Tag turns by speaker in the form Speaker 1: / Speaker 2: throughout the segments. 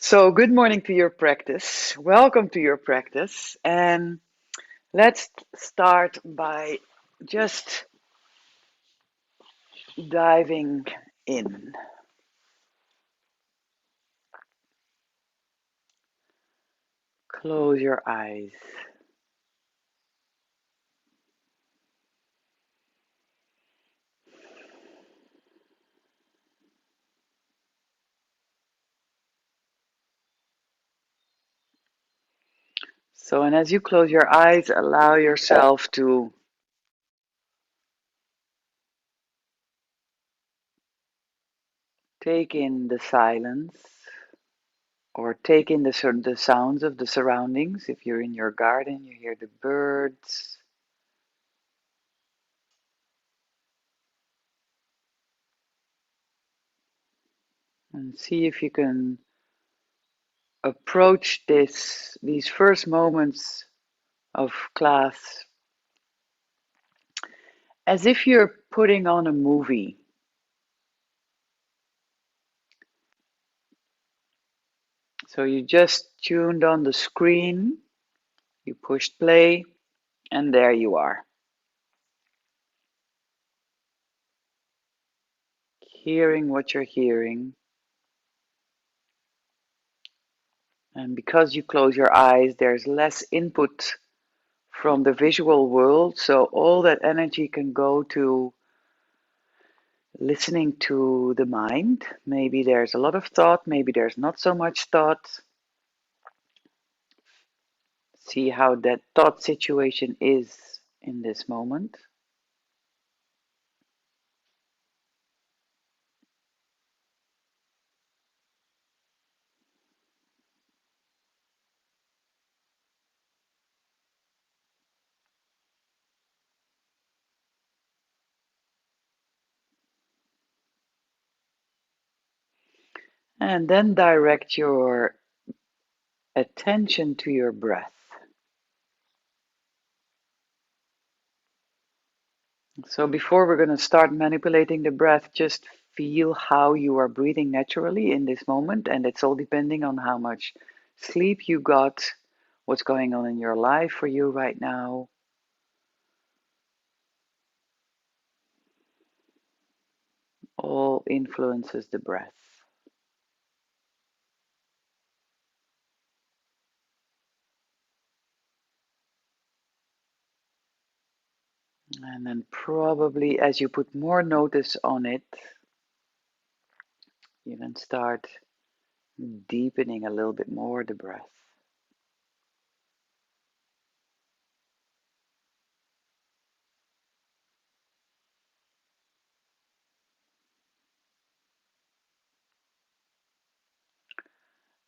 Speaker 1: So, good morning to your practice. Welcome to your practice. And let's start by just diving in. Close your eyes. And as you close your eyes, allow yourself to take in the silence or take in the sounds of the surroundings. If you're in your garden, you hear the birds. And see if you can approach these first moments of class as if you're putting on a movie. So you just tuned on the screen, you pushed play, and there you are, hearing what you're hearing. And because you close your eyes, there's less input from the visual world, so all that energy can go to listening to the mind. Maybe there's a lot of thought, maybe there's not so much thought. See how that thought situation is in this moment. And then direct your attention to your breath. So before we're going to start manipulating the breath, just feel how you are breathing naturally in this moment. And it's all depending on how much sleep you got, what's going on in your life for you right now. All influences the breath. And then probably as you put more notice on it, you can start deepening a little bit more the breath.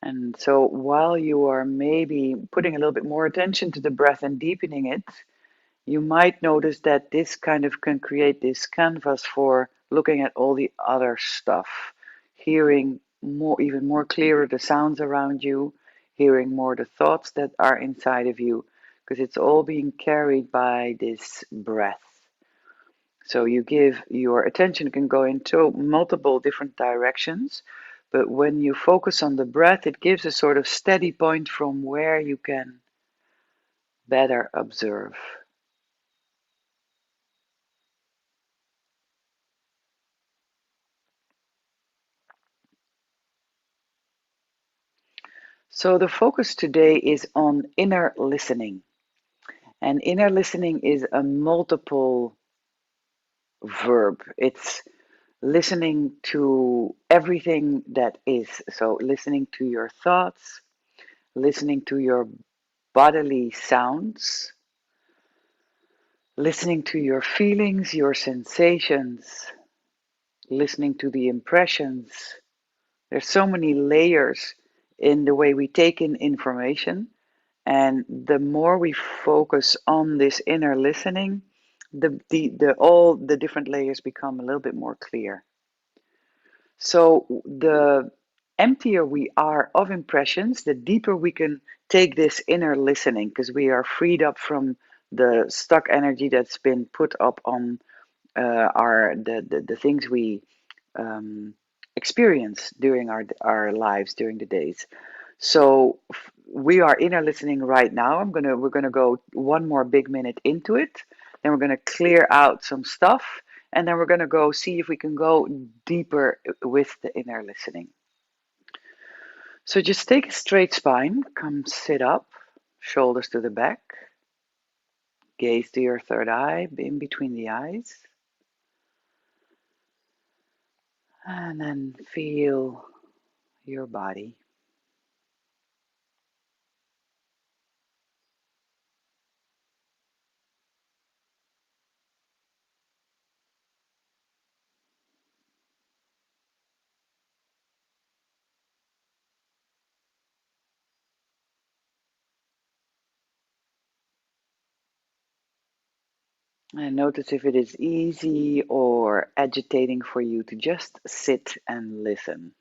Speaker 1: And so while you are maybe putting a little bit more attention to the breath and deepening it, you might notice that this kind of can create this canvas for looking at all the other stuff, hearing more, even more clearer the sounds around you, hearing more the thoughts that are inside of you, because it's all being carried by this breath. So you give your attention can go into multiple different directions, but when you focus on the breath, it gives a sort of steady point from where you can better observe. So the focus today is on inner listening. And inner listening is a multiple verb. It's listening to everything that is. So listening to your thoughts, listening to your bodily sounds, listening to your feelings, your sensations, listening to the impressions. There's so many layers in the way we take in information. And the more we focus on this inner listening, the all the different layers become a little bit more clear. So the emptier we are of impressions, the deeper we can take this inner listening, because we are freed up from the stuck energy that's been put up on our the things we um, experience during our lives, during the days. So we are inner listening right now. We're gonna go one more big minute into it. Then we're gonna clear out some stuff, and then we're gonna go see if we can go deeper with the inner listening. So just take a straight spine, come sit up, shoulders to the back, gaze to your third eye, in between the eyes, and then feel your body. And notice if it is easy or agitating for you to just sit and listen.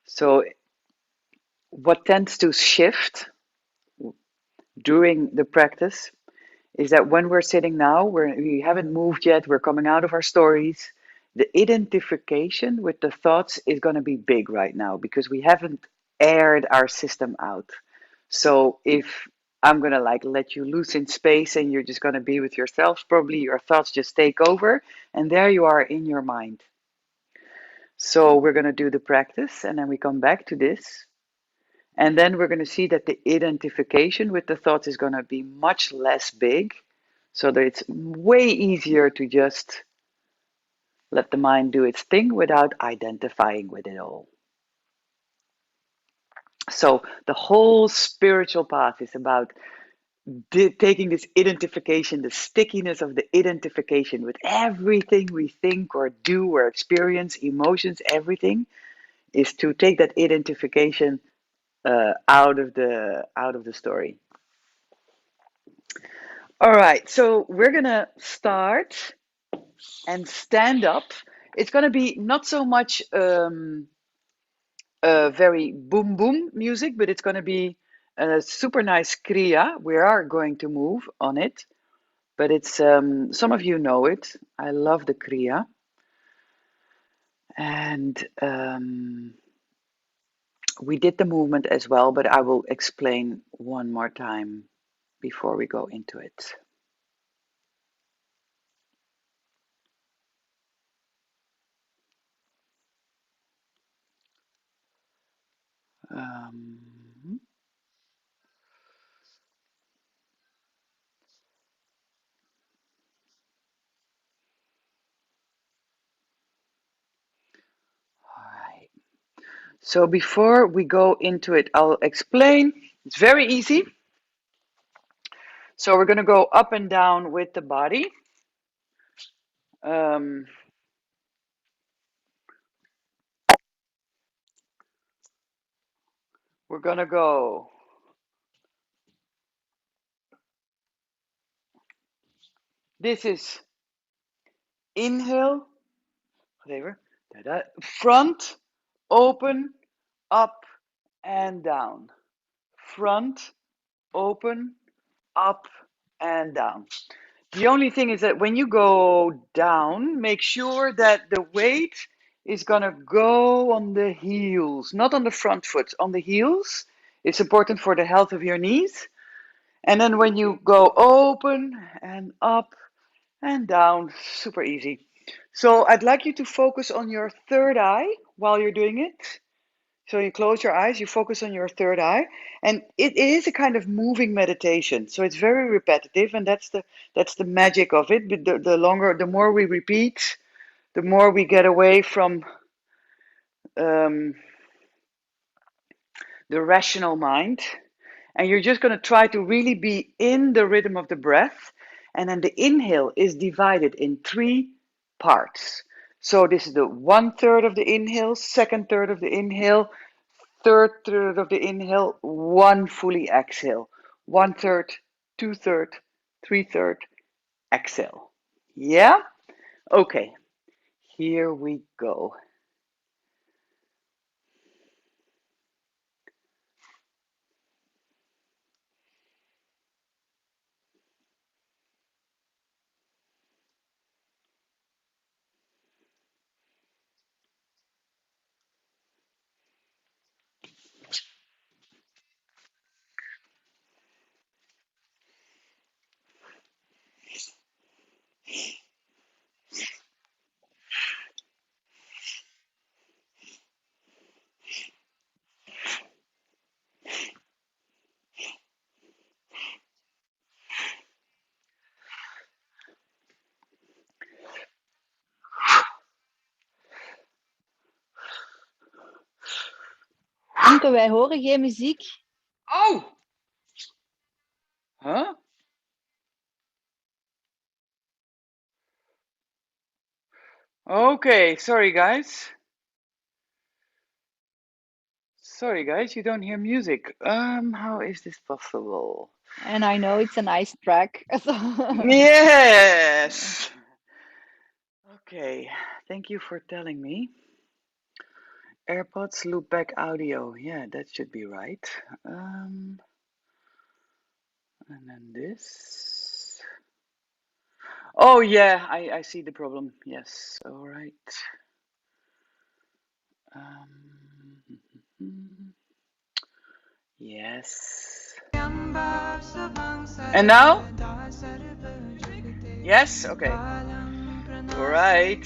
Speaker 1: So, what tends to shift during the practice is that when we're sitting now, we haven't moved yet, we're coming out of our stories. The identification with the thoughts is going to be big right now because we haven't aired our system out. So if I'm going to like let you loose in space and you're just going to be with yourself, probably your thoughts just take over and there you are in your mind. So we're going to do the practice and then we come back to this. And then we're going to see that the identification with the thoughts is going to be much less big, so that it's way easier to just let the mind do its thing without identifying with it all. So the whole spiritual path is about taking this identification, the stickiness of the identification with everything we think or do or experience, emotions, everything, is to take that identification out of the story. All right, so we're gonna start and stand up. It's gonna be not so much very boom boom music, but it's gonna be a super nice Kria. We are going to move on it, but it's some of you know it. I love the Kria, and we did the movement as well, but I will explain one more time before we go into it. Um, all right. So before we go into it, I'll explain. It's very easy. So we're going to go up and down with the body. Um, we're going to go. This is inhale, whatever. Front, open, up and down. Front, open, up and down. The only thing is that when you go down, make sure that the weight is going to go on the heels, not on the front foot, on the heels. It's important for the health of your knees. And then when you go open and up and down, super easy. So I'd like you to focus on your third eye while you're doing it. So you close your eyes, you focus on your third eye, and it is a kind of moving meditation. So it's very repetitive, and that's the magic of it. The longer, the more we repeat, the more we get away from um, the rational mind, and you're just going to try to really be in the rhythm of the breath. And then the inhale is divided in three parts. So this is the 1/3 of the inhale, second third of the inhale, third third of the inhale, one fully exhale. 1/3, 2/3, 3/3, exhale. Yeah? Okay, here we go.
Speaker 2: Imke, wij horen geen muziek.
Speaker 1: Oh! Huh? Okay, sorry guys. Sorry guys, you don't hear music. How is this possible?
Speaker 2: And I know it's a nice track.
Speaker 1: Yes! Okay, thank you for telling me. AirPods loop back audio. Yeah, that should be right. And then this. Oh yeah, I see the problem. Yes, all right. Yes. And now? Yes? Okay. All right.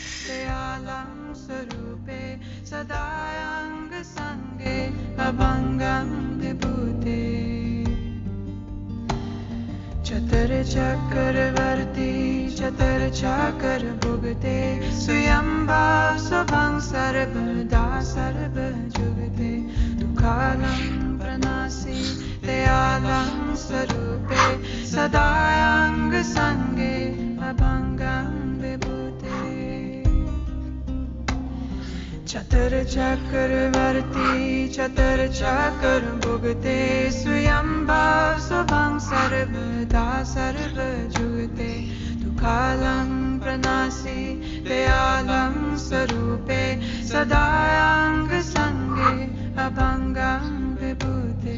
Speaker 3: चतर चक्रवर्ती चतर चाकर भुगते स्वयंभाव स्वभंग सर्वदा सर्व जुगते दुखालं प्रणासी दयालं स्वरूपे सदायांग संगे अभंगं विभूते चतर चक्रवर्ती चतर चाकर भुगते स्वयंभाव स्वभंग सर्वदा सर्व जुगते दुखालं प्रणासी दयालं स्वरूपे सदायांग संगे अभंगं विभूते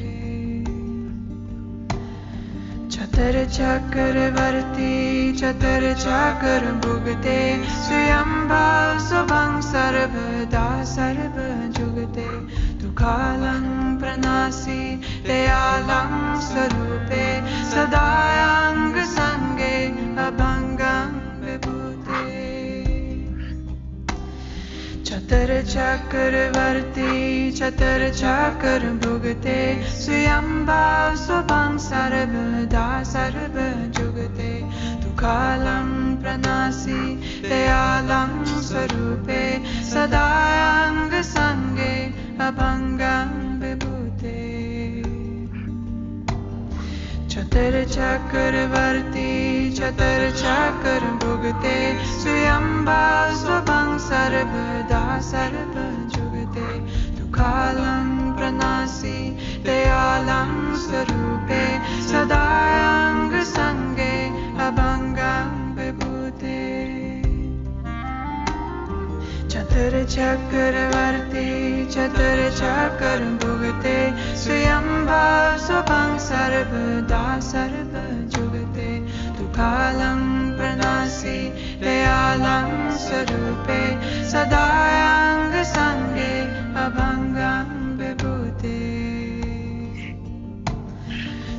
Speaker 3: चतर चक्रवर्ती चतर चाकर भुगते स्वयंभाव स्वभंग सर्वदा सर्व जुगते दुखालं प्रणासी दयालं स्वरूपे सदायांग संगे अभंगं विभूते चतर चक्रवर्ती चतर चाकर भुगते स्वयंभाव स्वभंग सर्वदा सर्व जुगते दुखालं प्रणासी दयालं स्वरूपे सदायांग संगे अभंगं विभूते चतर चक्रवर्ती चतर चाकर भुगते स्वयंभाव स्वभंग सर्वदा सर्व जुगते दुखालं प्रणासी दयालं स्वरूपे सदायांग संगे अभंगं विभूते चतर चक्रवर्ती चतर चाकर भुगते स्वयंभाव स्वभंग सर्वदा सर्व जुगते दुखालं प्रणासी दयालं स्वरूपे सदायांग संगे अभंगं विभूते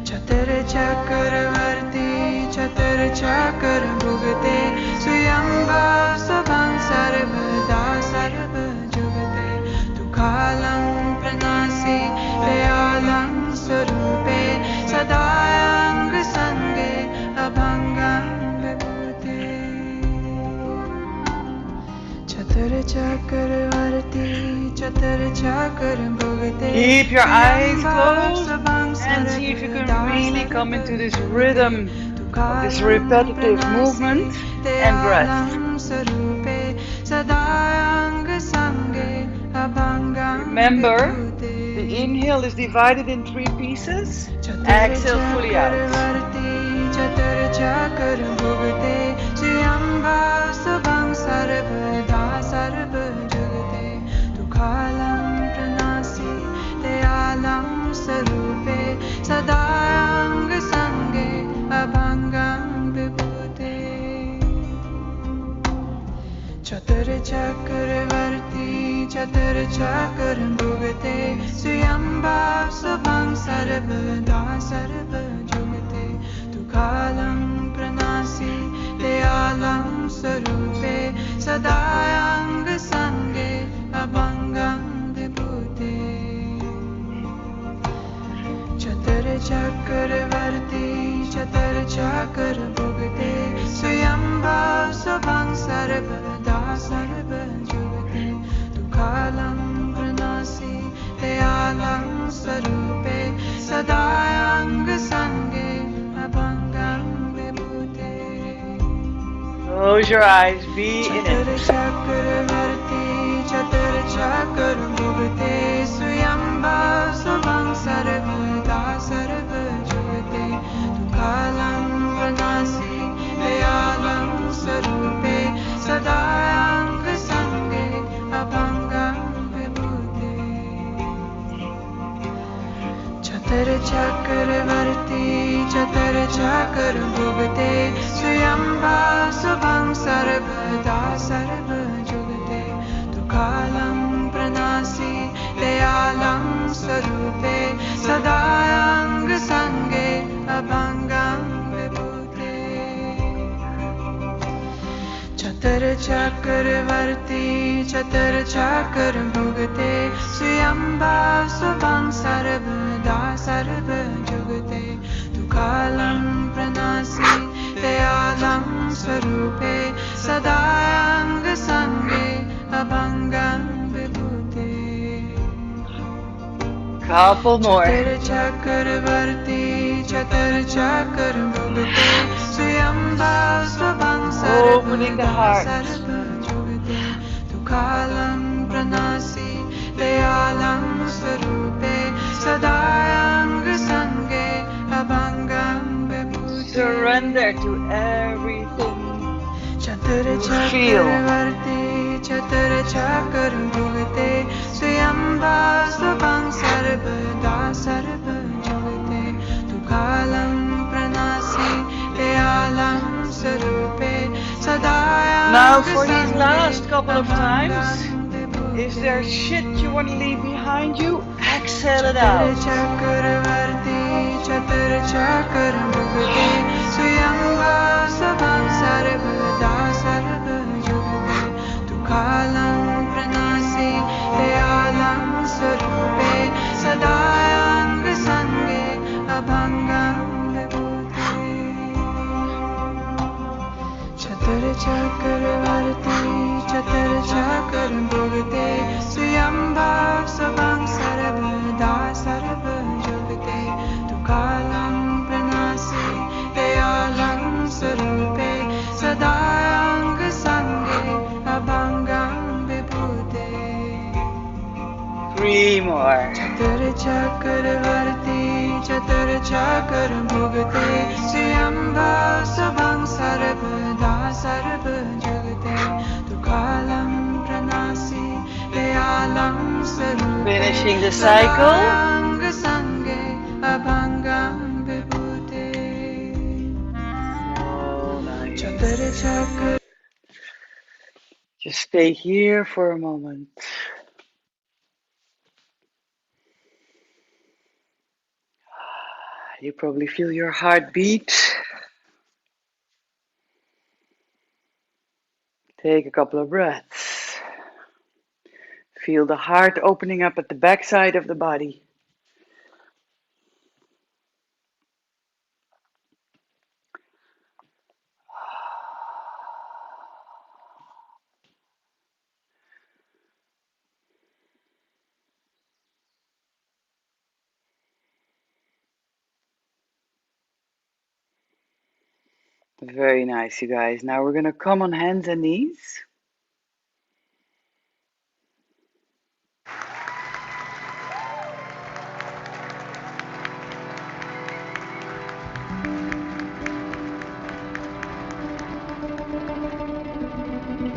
Speaker 3: चतर चक्रवर्ती चतर चाकर भुगते स्वयंभाव स्वभंग सर्वदा सर्व जुगते दुखालं प्रणासी दयालं स्वरूपे सदायांग संगे अभंगं विभूते चतर चक्रवर्ती चतर चाकर भुगते
Speaker 1: Keep your eyes closed and see if you can really come into this rhythm of this repetitive movement and breath. Remember, the inhale is divided in 3 pieces. Exhale fully out.
Speaker 3: चतुर चक्रवर्ती चतुर चक्र भुगते स्वयंभाव शुभं सर्वदा सर्वजुगते तुकालं प्रणासि दयालं स्वरूपे सदायांग संगे अभंगं विभूते चतुर चक्रवर्ती चतुर चक्र भुगते स्वयंभाव शुभं सर्वदा सर्वजुगते तुकालं प्रणासि दयालं स्वरूपे सदायांग संगे अभंगं Vibhute
Speaker 1: Close your eyes, be in
Speaker 3: चतुर
Speaker 1: it.
Speaker 3: चक्रवर्ती चतुर चक्र भुगते स्वयंभाव शुभं सर्वदा सर्वजुगते तुकालं प्रणासि दयालं स्वरूपे सदायांग संगे अभंगं विभूते चतुर चक्रवर्ती चतुर चक्र भुगते स्वयंभाव शुभं सर्वदा सर्वजुगते तुकालं प्रणासि दयालं स्वरूपे सदायांग संगे अभंगं विभूते चतुर चक्रवर्ती चतुर चक्र भुगते स्वयंभाव शुभं सर्वदा सर्वजुगते तुकालं प्रणासि दयालं स्वरूपे सदायांग संगे अभंगं विभूते
Speaker 1: Couple more.
Speaker 3: चतुर चक्रवर्ती चतुर चक्र भुगते स्वयंभाव शुभं
Speaker 1: Opening the
Speaker 3: सर्वदा
Speaker 1: heart.
Speaker 3: सर्वजुगते तुकालं प्रणासि दयालं स्वरूपे सदायांग संगे अभंगं विभूते
Speaker 1: Surrender to everything
Speaker 3: चतुर
Speaker 1: you feel.
Speaker 3: चक्रवर्ती चतुर चक्र भुगते स्वयंभाव शुभं सर्वदा सर्वजुगते तुकालं प्रणासि दयालं स्वरूपे सदायांग
Speaker 1: Now for these
Speaker 3: संगे
Speaker 1: last couple of times,
Speaker 3: अभंगं Vibhute
Speaker 1: is there shit you want to leave behind you? Exhale it
Speaker 3: चतुर
Speaker 1: out.
Speaker 3: चक्रवर्ती चतुर चक्र भुगते स्वयंभाव शुभं सर्वदा सर्वजुगते तुकालं प्रणासि दयालं स्वरूपे सदायांग संगे अभंगं विभूते चतुर चक्रवर्ती चतुर चक्र भुगते स्वयंभाव शुभं सर्वदा सर्वजुगते तुकालं प्रणासि दयालं स्वरूपे सदायांग संगे अभंगं विभूते
Speaker 1: 3 more.
Speaker 3: चतुर चक्रवर्ती चतुर चक्र भुगते स्वयंभाव शुभं सर्वदा सर्वजुगते तुकालं प्रणासि दयालं स्वरूपे
Speaker 1: Finishing the cycle.
Speaker 3: सदायांग संगे अभंगं विभूते
Speaker 1: So
Speaker 3: चतुर
Speaker 1: nice.
Speaker 3: चक्र
Speaker 1: Just stay here for a moment. You probably feel your heart beat. Take a couple of breaths. Feel the heart opening up at the backside of the body. Very nice, you guys. Now we're going to come on hands and knees.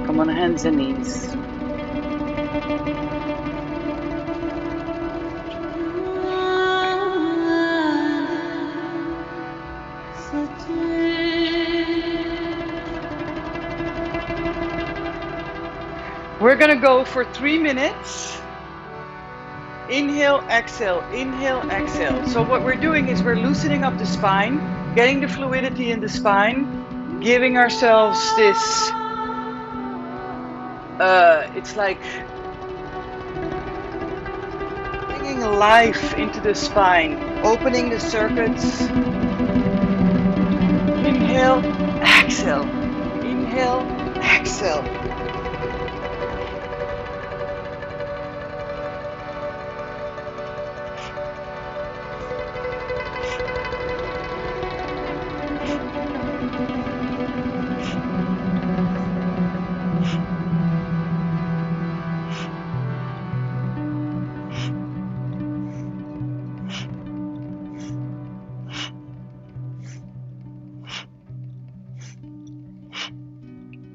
Speaker 1: Come on hands and knees. We're gonna go for 3 minutes. Inhale, exhale, inhale, exhale. So what we're doing is we're loosening up the spine, getting the fluidity in the spine, giving ourselves this, it's like bringing life into the spine, opening the circuits. Inhale, exhale, inhale, exhale.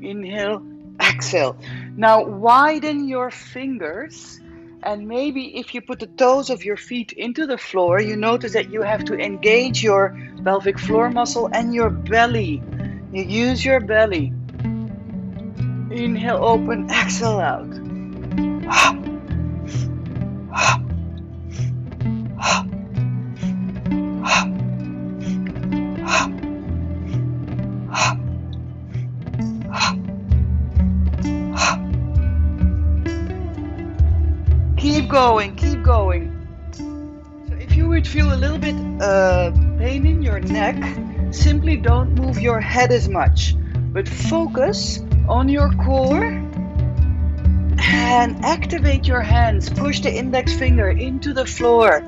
Speaker 1: Inhale, exhale. Now widen your fingers, and maybe if you put the toes of your feet into the floor, you notice that you have to engage your pelvic floor muscle and your belly. You use your belly. Inhale, open, exhale out. Keep going, keep going. So if you would feel a little bit pain in your neck, simply don't move your head as much, but focus on your core and activate your hands. Push the index finger into the floor.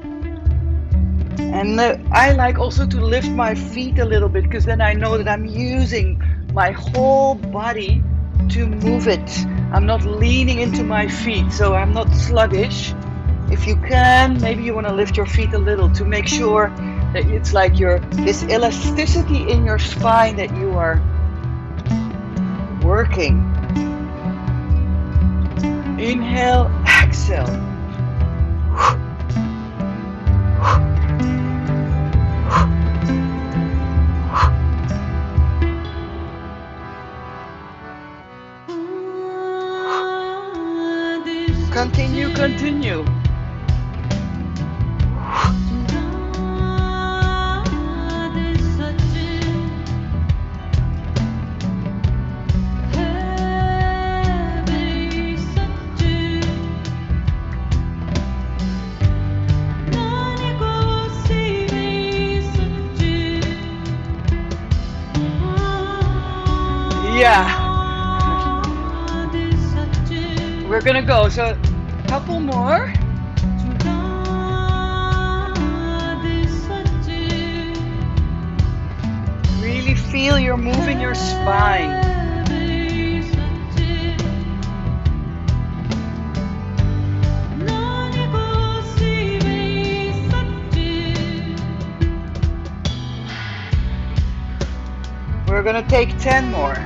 Speaker 1: And I like also to lift my feet a little bit, because then I know that I'm using my whole body to move it. I'm not leaning into my feet, so I'm not sluggish. If you can, maybe you want to lift your feet a little to make sure that it's like this elasticity in your spine that you are working. Inhale, exhale. Continue, continue. Yeah. We're gonna go, so a couple more. Really feel you're moving your spine. We're gonna take 10 more.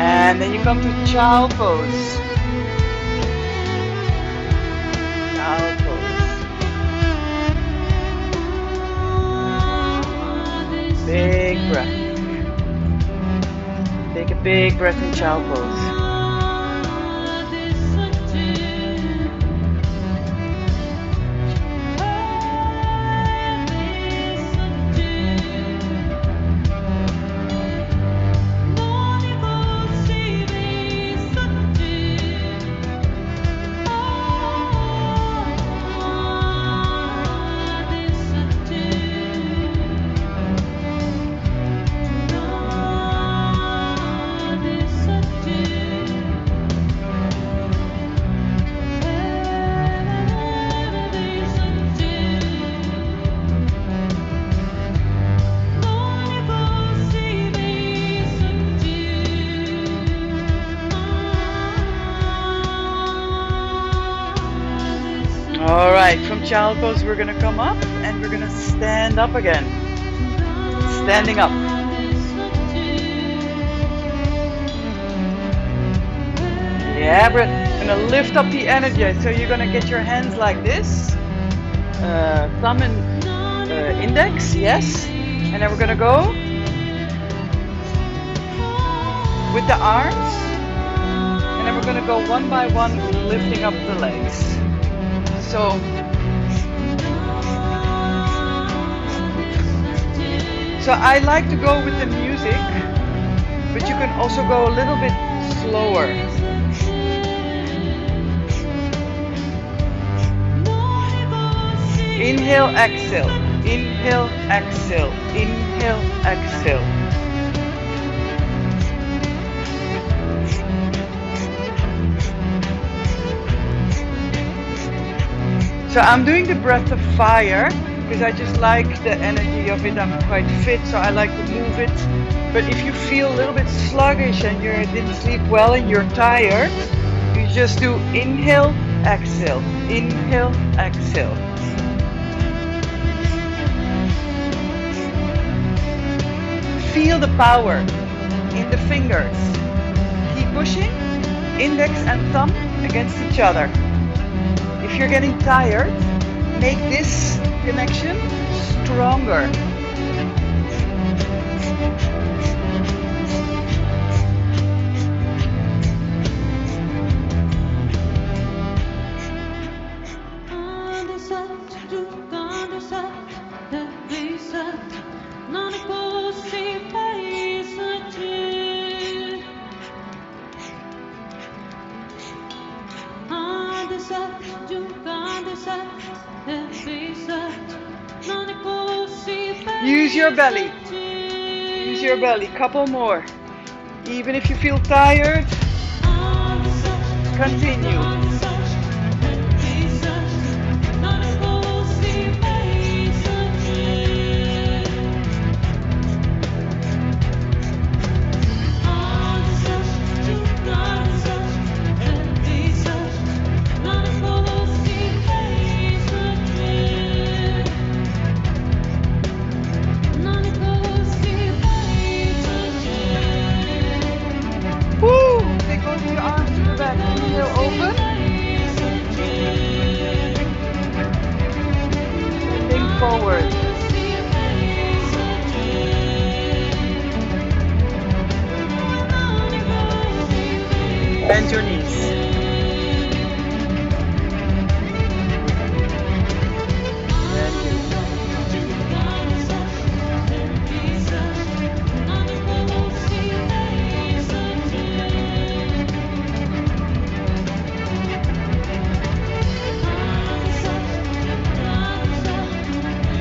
Speaker 1: And then you come to child pose. Child pose. Big breath. Take a big breath in child pose. All right, from child pose, we're gonna come up and we're gonna stand up again. Standing up. elaborate. Gonna lift up the energy. So you're gonna get your hands like this, thumb and index, yes. And then we're gonna go with the arms. And then we're gonna go one by one, lifting up the legs. So I like to go with the music, but you can also go a little bit slower. Inhale, exhale, inhale, exhale, inhale, exhale. So I'm doing the breath of fire because I just like the energy of it. I'm quite fit, so I like to move it. But if you feel a little bit sluggish and you didn't sleep well and you're tired, you just do inhale, exhale, inhale, exhale. Feel the power in the fingers. Keep pushing, index and thumb against each other. If you're getting tired, make this connection stronger. Use your belly. Use your belly. Couple more. Even if you feel tired, continue. Forward. Bend your knees.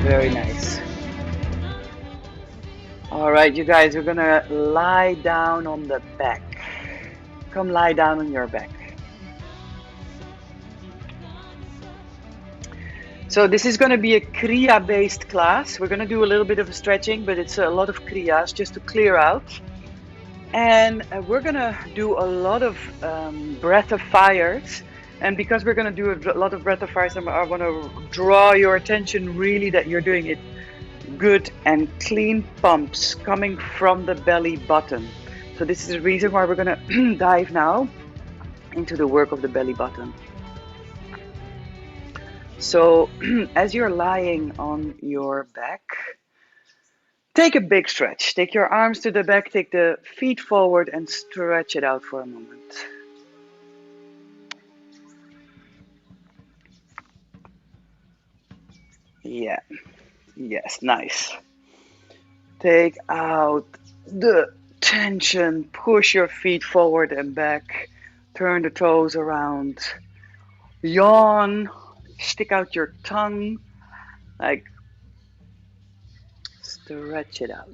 Speaker 1: Very nice. All right, you guys, we're gonna lie down on the back. Come lie down on your back. So this is gonna be a Kria based class. We're gonna do a little bit of a stretching, but it's a lot of Kriyas just to clear out. And we're gonna do a lot of breath of fires. And because we're going to do a lot of breath of fires, I want to draw your attention really that you're doing it good and clean pumps coming from the belly button. So this is the reason why we're going to dive now into the work of the belly button. So as you're lying on your back, take a big stretch. Take your arms to the back, take the feet forward and stretch it out for a moment. Yeah, yes, nice. Take out the tension, push your feet forward and back, turn the toes around, yawn, stick out your tongue, like stretch it out.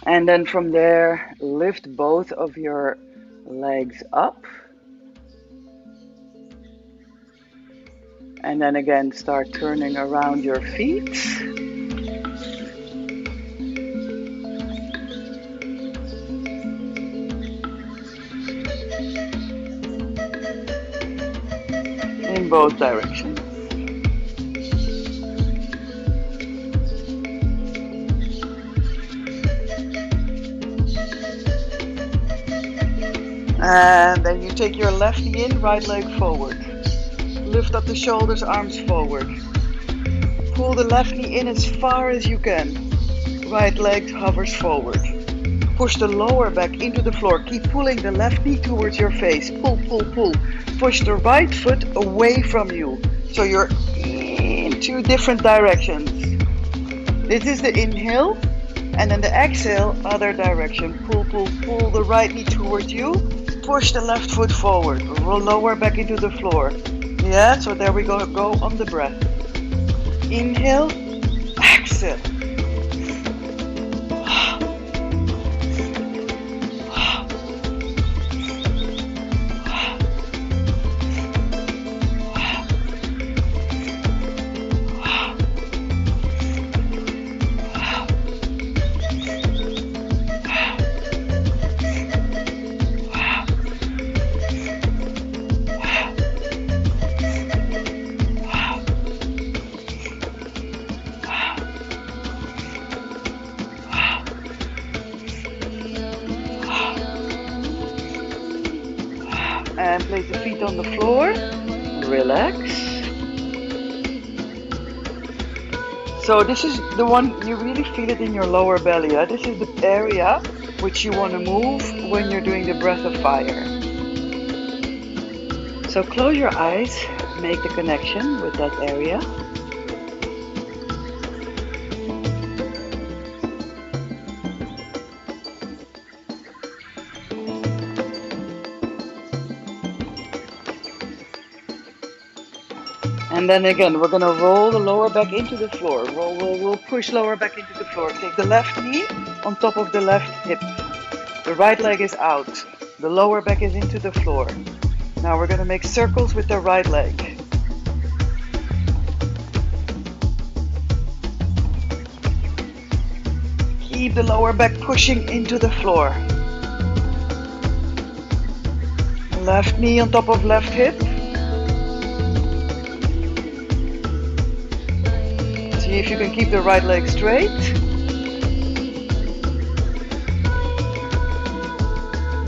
Speaker 1: And then from there, lift both of your legs up. And then again, start turning around your feet. both directions. And then you take your left knee in, right leg forward. Lift up the shoulders, arms forward. Pull the left knee in as far as you can. Right leg hovers forward. Push the lower back into the floor. Keep pulling the left knee towards your face. Pull, pull, pull. Push the right foot away from you. So you're in two different directions. This is the inhale. And then the exhale, other direction. Pull, pull, pull the right knee towards you. Push the left foot forward. Roll lower back into the floor. Yeah, so there we go on the breath. Inhale, exhale. And place the feet on the floor. Relax. So this is the one, you really feel it in your lower belly. Yeah? This is the area which you want to move when you're doing the breath of fire. So close your eyes, make the connection with that area. And then again, we're going to roll the lower back into the floor. We'll push lower back into the floor. Take the left knee on top of the left hip. The right leg is out. The lower back is into the floor. Now we're going to make circles with the right leg. Keep the lower back pushing into the floor. Left knee on top of left hip. See if you can keep the right leg straight.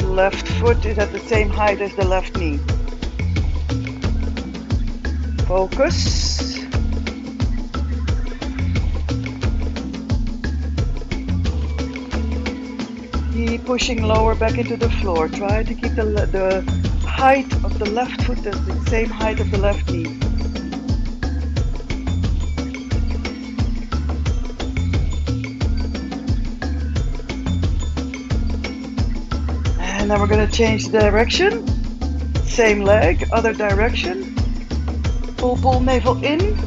Speaker 1: Left foot is at the same height as the left knee. Focus. Keep pushing lower back into the floor. Try to keep the height of the left foot at the same height of the left knee. And then we're going to change the direction. Same leg, other direction. Pull, pull, navel in.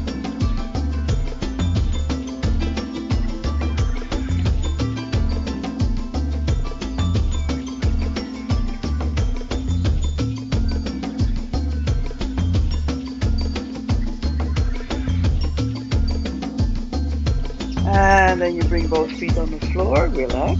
Speaker 1: And then you bring both feet on the floor, relax.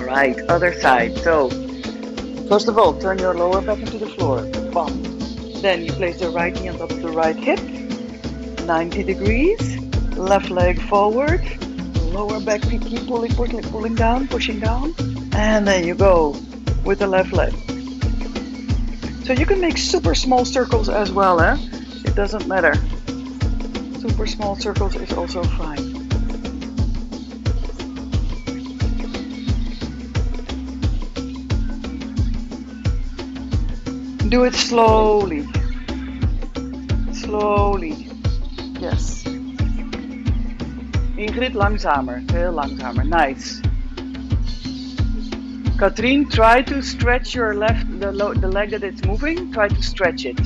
Speaker 1: Right, other side. So, first of all, turn your lower back into the floor. Bump. Then you place the right knee on top of the right hip. 90 degrees. Left leg forward. Lower back, keep pulling down, pushing down. And then you go with the left leg. So you can make super small circles as well, eh? It doesn't matter. Super small circles is also fine. Do it slowly. Slowly. Yes. Ingrid, langzamer. Veel langzamer. Nice. Katrien, try to stretch your the leg that it's moving. Try to stretch it.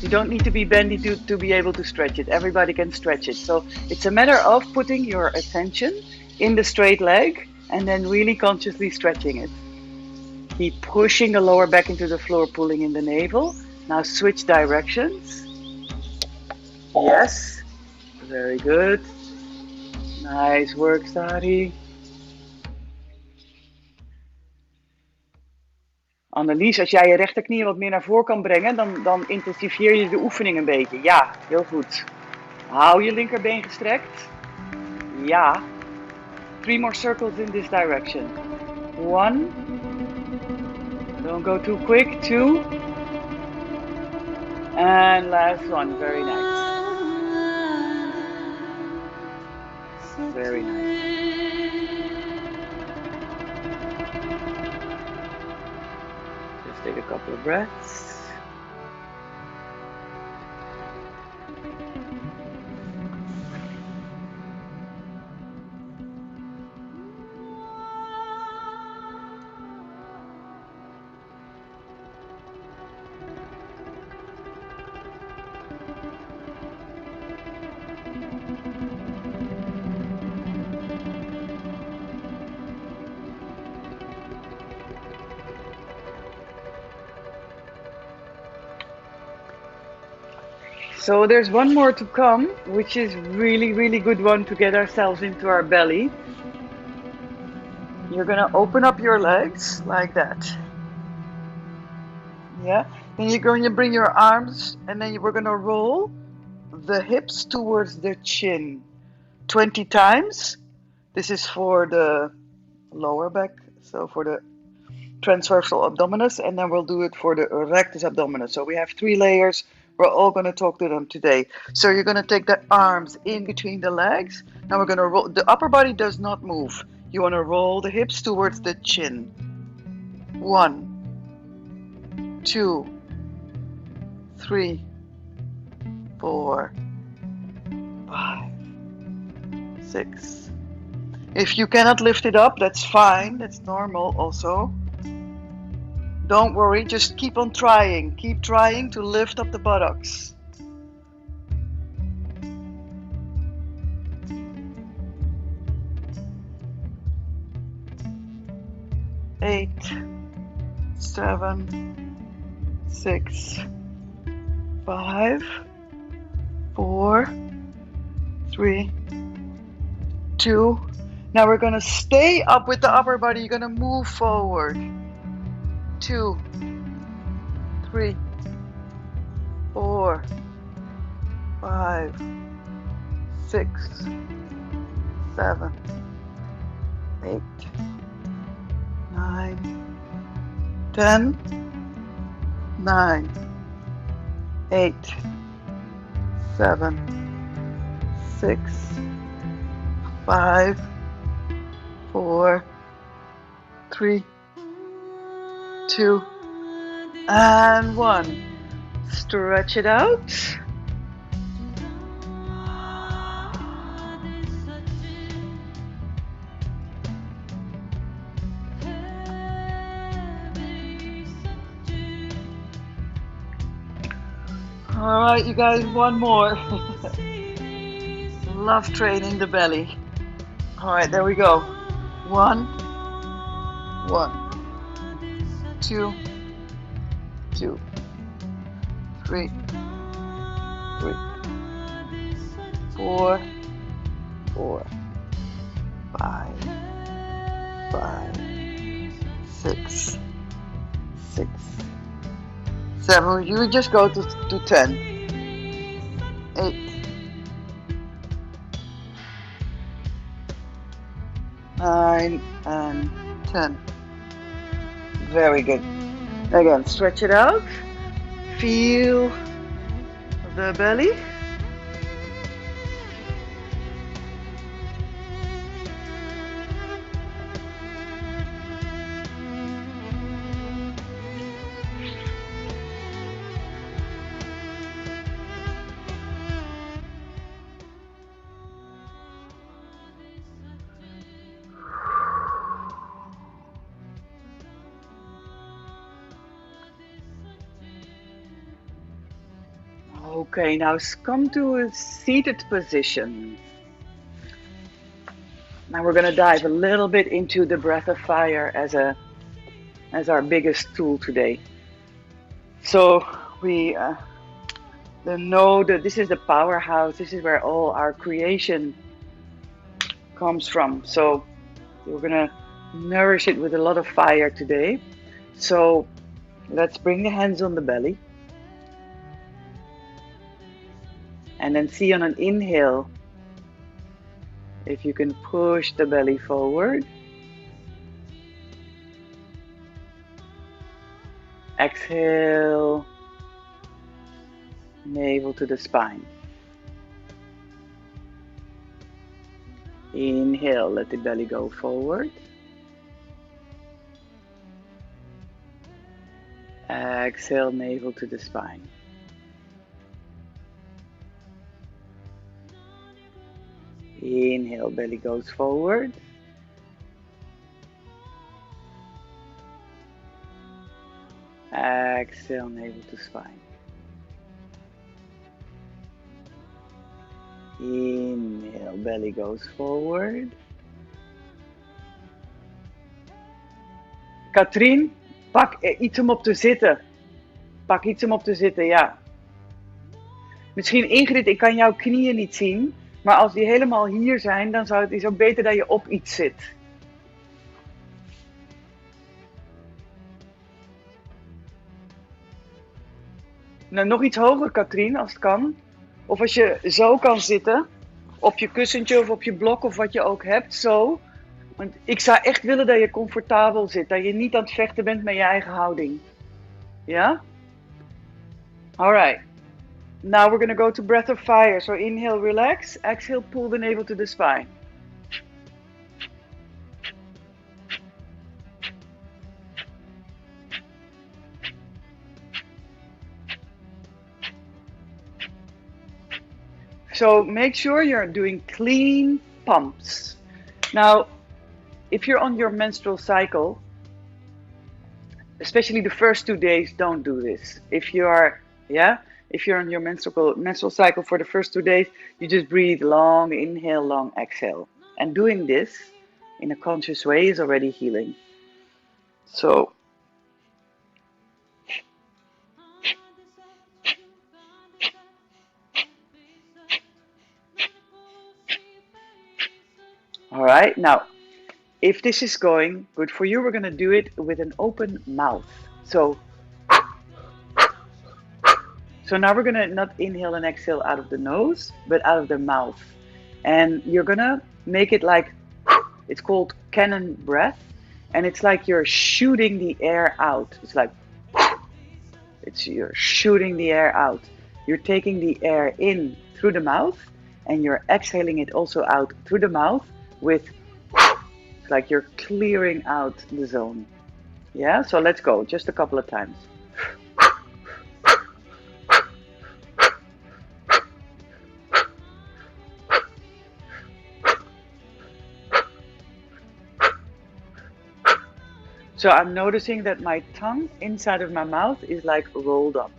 Speaker 1: You don't need to be bendy to be able to stretch it. Everybody can stretch it. So it's a matter of putting your attention in the straight leg and then really consciously stretching it. Keep pushing the lower back into the floor, pulling in the navel. Now switch directions. Yes, very good. Nice work, Sari. Annelies, als jij je rechterknie wat meer naar voren kan brengen, dan intensifieer je de oefening een beetje. Ja, heel goed. Hou je linkerbeen gestrekt. Ja. 3 more circles in this direction. 1. Don't go too quick. 2. And last one. Very nice. Very nice. Just take a couple of breaths. So there's one more to come, which is really, really good one to get ourselves into our belly. You're gonna open up your legs like that. Yeah. Then you're going to bring your arms, and then we're gonna roll the hips towards the chin 20 times. This is for the lower back, so for the transversal abdominis, and then we'll do it for the rectus abdominis. So we have 3 layers. We're all going to talk to them today. So you're going to take the arms in between the legs. Now we're going to roll. The upper body does not move. You want to roll the hips towards the chin. 1, 2, 3, 4, 5, 6. If you cannot lift it up, that's fine. That's normal also. Don't worry, just keep on trying. Keep trying to lift up the buttocks. 8, 7, 6, 5, 4, 3, 2. Now we're going to stay up with the upper body. You're going to move forward. 2, 3, 4, 5, 6, 7, 8, 9, 10, 9, 8, 7, 6, 5, 4, 3, 2, and 1. Stretch it out. All right, you guys, one more. Love training the belly. All right, there we go. 1, 2, 2, 3, 3, 4, 4, 5, 5, 6, 6, 7. You just go to 10. 8, 9, and 10. Very good. Again, stretch it out. Feel the belly. Okay, now come to a seated position. Now we're going to dive a little bit into the breath of fire as our biggest tool today. So we know that this is the powerhouse. This is where all our creation comes from. So we're going to nourish it with a lot of fire today. So let's bring the hands on the belly. And then see on an inhale if you can push the belly forward. Exhale, navel to the spine. Inhale, let the belly go forward. Exhale, navel to the spine. Inhale, belly goes forward. Exhale, navel to spine. Inhale, belly goes forward. Katrien, pak iets om op te zitten. Pak iets om op te zitten, ja. Misschien Ingrid, ik kan jouw knieën niet zien. Maar als die helemaal hier zijn, dan is het ook beter dat je op iets zit. Nou, nog iets hoger, Katrien, als het kan. Of als je zo kan zitten, op je kussentje of op je blok of wat je ook hebt, zo. Want ik zou echt willen dat je comfortabel zit, dat je niet aan het vechten bent met je eigen houding. Ja? Alright. Now we're going to go to breath of fire. So inhale, relax. Exhale, pull the navel to the spine. So make sure you're doing clean pumps. Now, if you're on your menstrual cycle, especially the first 2 days, don't do this. If you're on your menstrual cycle for the first 2 days, you just breathe long inhale, long exhale. And doing this in a conscious way is already healing. So all right, now if this is going good for you, we're going to do it with an open mouth. So now we're going to not inhale and exhale out of the nose, but out of the mouth. And you're going to make it like, it's called cannon breath. And it's like you're shooting the air out. It's like, you're shooting the air out. You're taking the air in through the mouth and you're exhaling it also out through the mouth with, it's like you're clearing out the zone. Yeah, so let's go, just a couple of times. So I'm noticing that my tongue inside of my mouth is like rolled up.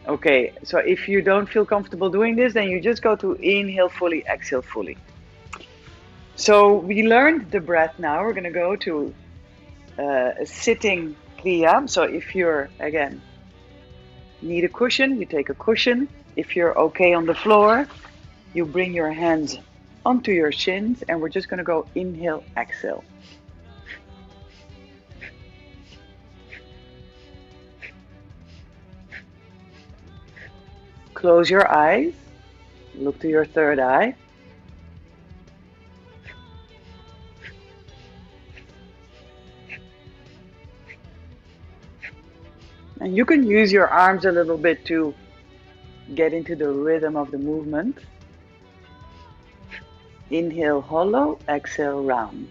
Speaker 1: Okay, so if you don't feel comfortable doing this, then you just go to inhale fully, exhale fully. So we learned the breath now. We're going to go to a sitting Kria. So if you're, again, need a cushion, you take a cushion. If you're okay on the floor, you bring your hands onto your shins and we're just going to go inhale, exhale. Close your eyes, look to your third eye. And you can use your arms a little bit to get into the rhythm of the movement. Inhale hollow, exhale round.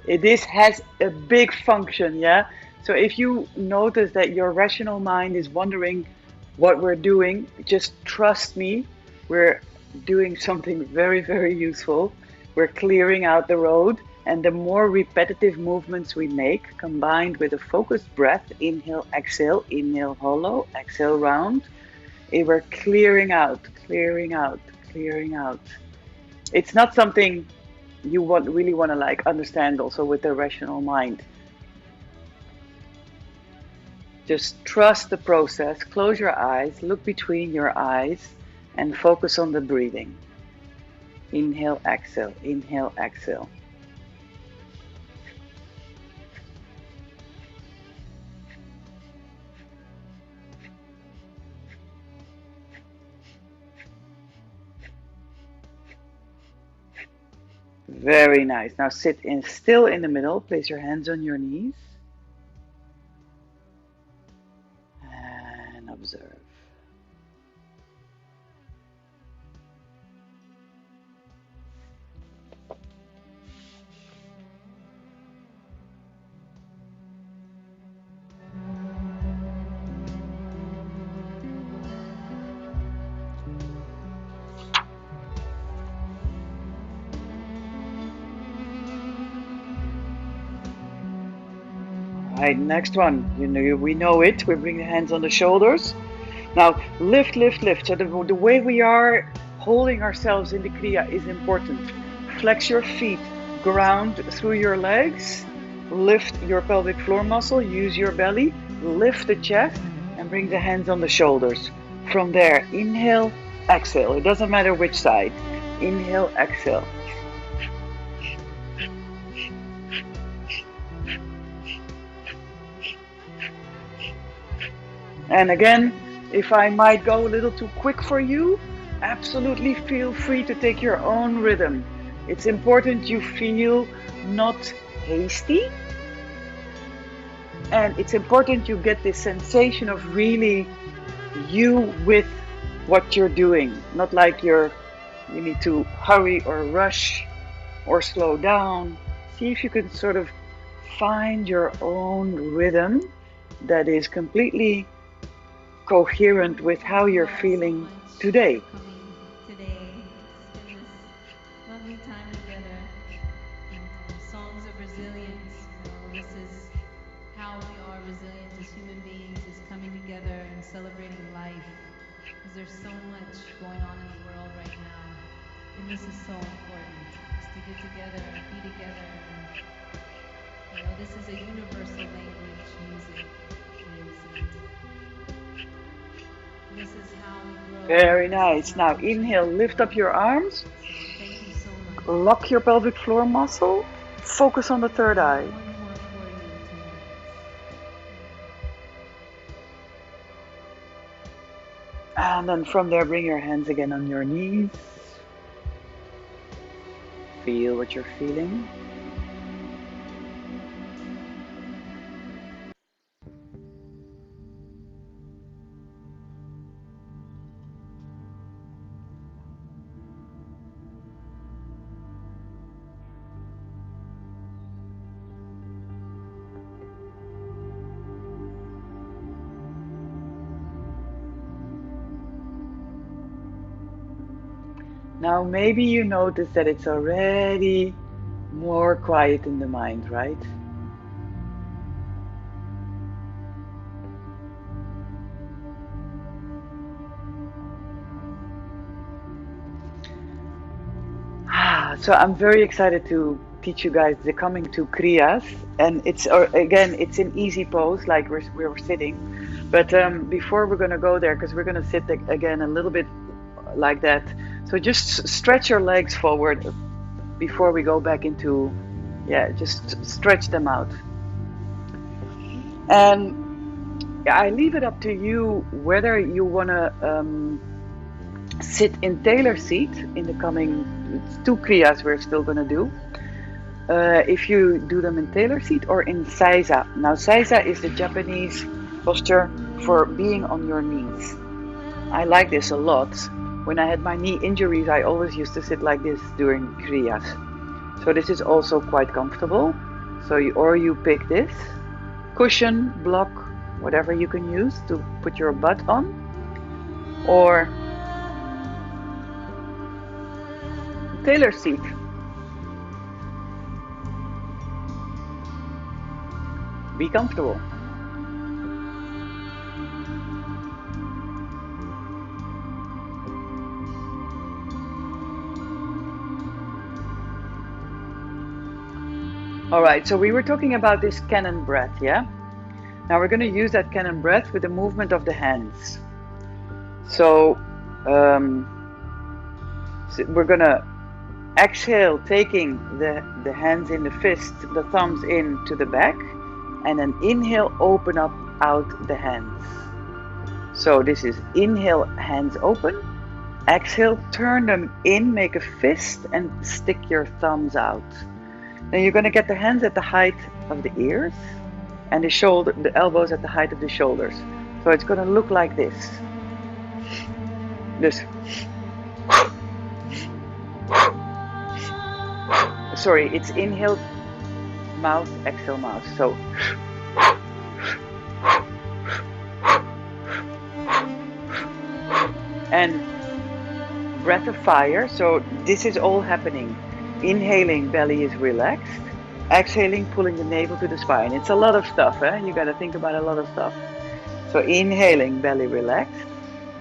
Speaker 1: This has a big function, yeah? So if you notice that your rational mind is wondering what we're doing, just trust me, we're doing something very, very useful. We're clearing out the road, and the more repetitive movements we make, combined with a focused breath, inhale, hollow, exhale, round, we're clearing out, clearing out, clearing out. It's not something you really want to like understand also with the rational mind. Just trust the process, close your eyes, look between your eyes, and focus on the breathing. Inhale, exhale, inhale, exhale. Very nice. Now sit in still in the middle, place your hands on your knees, and observe. All right, next one. We know it. We bring the hands on the shoulders. Now, lift, lift, lift. So the way we are holding ourselves in the Kria is important. Flex your feet, ground through your legs, lift your pelvic floor muscle, use your belly, lift the chest, and bring the hands on the shoulders. From there, inhale, exhale. It doesn't matter which side. Inhale, exhale. And again, if I might go a little too quick for you, absolutely feel free to take your own rhythm. It's important you feel not hasty, and it's important you get this sensation of really you with what you're doing, not like you need to hurry or rush or slow down. See if you can sort of find your own rhythm that is completely coherent with how you're feeling today.
Speaker 3: Today, in this lovely time together, songs of resilience. This is how we are resilient as human beings, is coming together and celebrating life. Because there's so much going on in the world right now, and this is so important, is to get together and be together. And, this is a universal language, music. This is how we grow.
Speaker 1: Very nice. Now inhale, lift up your arms.
Speaker 3: Thank you so much.
Speaker 1: Lock your pelvic floor muscle. Focus on the third eye. And then from there, bring your hands again on your knees. Feel what you're feeling. Now maybe you notice that it's already more quiet in the mind, right? So I'm very excited to teach you guys the coming to Kriyas, and it's an easy pose like we're sitting, but before we're gonna go there, because we're gonna sit again a little bit like that. So just stretch your legs forward before we go back into, just stretch them out. And I leave it up to you whether you want to sit in tailor seat in the coming 2 kriyas we're still going to do. If you do them in tailor seat or in seiza. Now seiza is the Japanese posture for being on your knees. I like this a lot. When I had my knee injuries, I always used to sit like this during kriyas. So this is also quite comfortable. So or you pick this cushion, block, whatever you can use to put your butt on, or tailor seat. Be comfortable. All right, so we were talking about this cannon breath, yeah? Now we're going to use that cannon breath with the movement of the hands. So, we're going to exhale, taking the hands in the fist, the thumbs in to the back, and then inhale, open up out the hands. So this is inhale, hands open. Exhale, turn them in, make a fist, and stick your thumbs out. Then you're going to get the hands at the height of the ears and the elbows at the height of the shoulders. So it's going to look like this. Sorry, it's inhale, mouth, exhale, mouth. So and breath of fire. So this is all happening. Inhaling, belly is relaxed. Exhaling, pulling the navel to the spine. It's a lot of stuff, eh? You got to think about a lot of stuff. So inhaling, belly relaxed.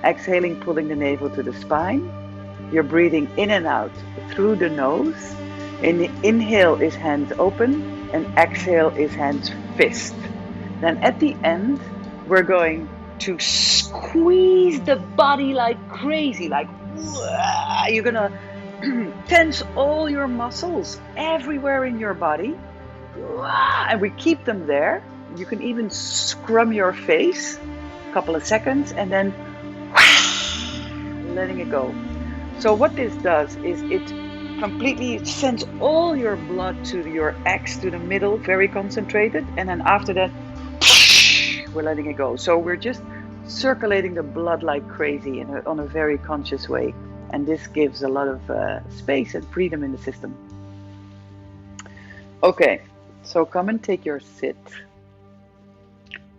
Speaker 1: Exhaling, pulling the navel to the spine. You're breathing in and out through the nose. Inhale is hands open, and exhale is hands fist. Then at the end, we're going to squeeze the body like crazy, like you're gonna tense all your muscles everywhere in your body, and we keep them there. You can even scrum your face a couple of seconds and then letting it go. So what this does is it completely sends all your blood to your X, to the middle, very concentrated, and then after that we're letting it go. So we're just circulating the blood like crazy on a very conscious way, and this gives a lot of space and freedom in the system. Okay, so come and take your sit.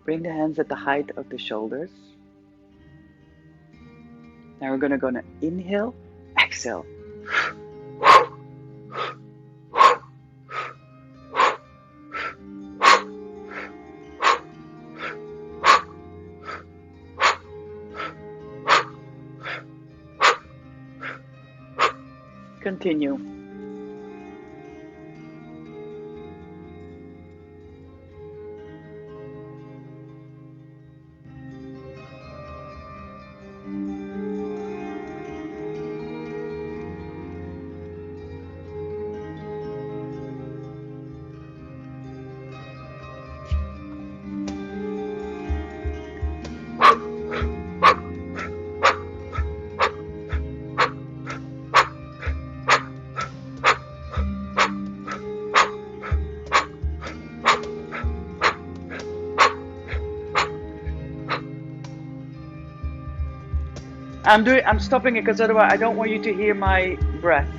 Speaker 1: Bring the hands at the height of the shoulders. Now we're going to inhale, exhale. Continue. I'm stopping it because otherwise I don't want you to hear my breath.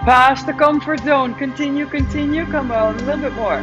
Speaker 1: Past the comfort zone. Continue, continue. Come on, a little bit more.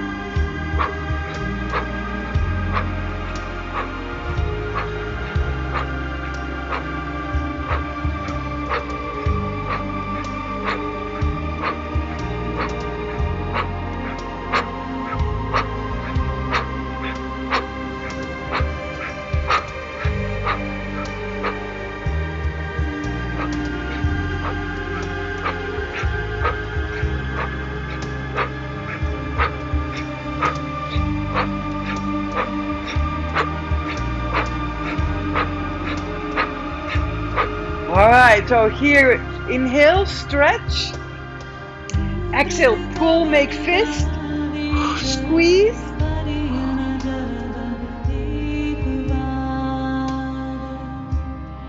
Speaker 1: All right, so here, inhale, stretch. Exhale, pull, make fist. Squeeze.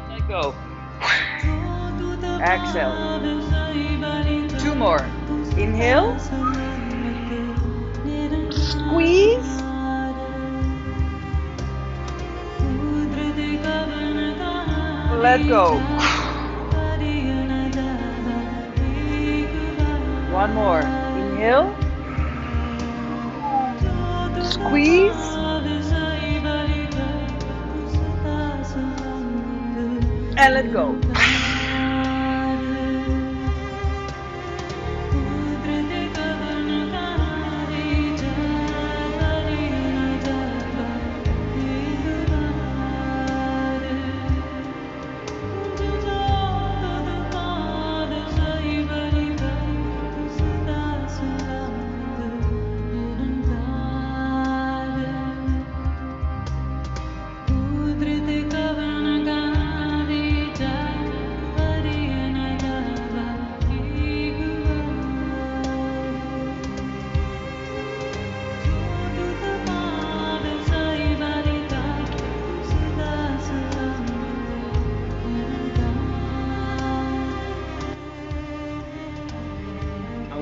Speaker 1: Let go. Exhale. Two more. Inhale. Squeeze. Let go. One more. Inhale. Squeeze. And let go.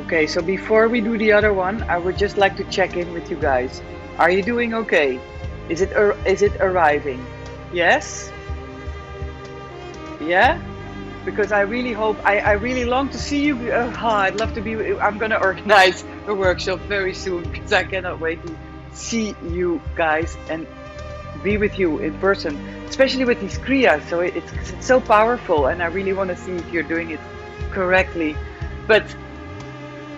Speaker 1: Okay, so before we do the other one, I would just like to check in with you guys. Are you doing okay? Is it arriving? Yes? Yeah? Because I really hope, I really long to see you. I'd love to be, I'm going to organize a workshop very soon because I cannot wait to see you guys and be with you in person, especially with these Kria. So it's so powerful and I really want to see if you're doing it correctly. But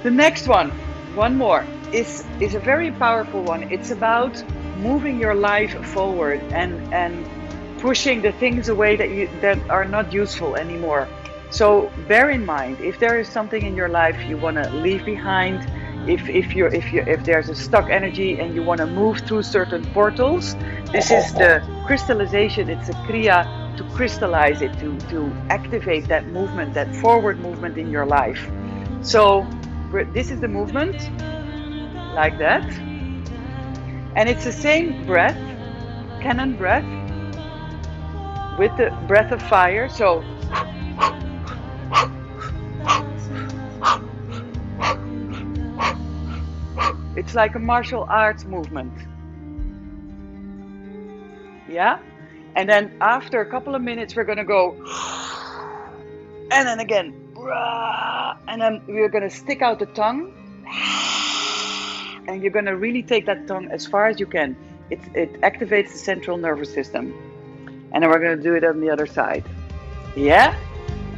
Speaker 1: the next one more, is a very powerful one. It's about moving your life forward and pushing the things away that are not useful anymore. So bear in mind, if there is something in your life you want to leave behind, if there's a stuck energy and you want to move through certain portals, this is the crystallization. It's a Kria to crystallize it, to activate that movement, that forward movement in your life. So this is the movement, like that. And it's the same breath, cannon breath, with the breath of fire. So it's like a martial arts movement. Yeah? And then after a couple of minutes, we're going to go, and then again, and then we're going to stick out the tongue, and you're going to really take that tongue as far as you can. It activates the central nervous system. And then we're going to do it on the other side. Yeah?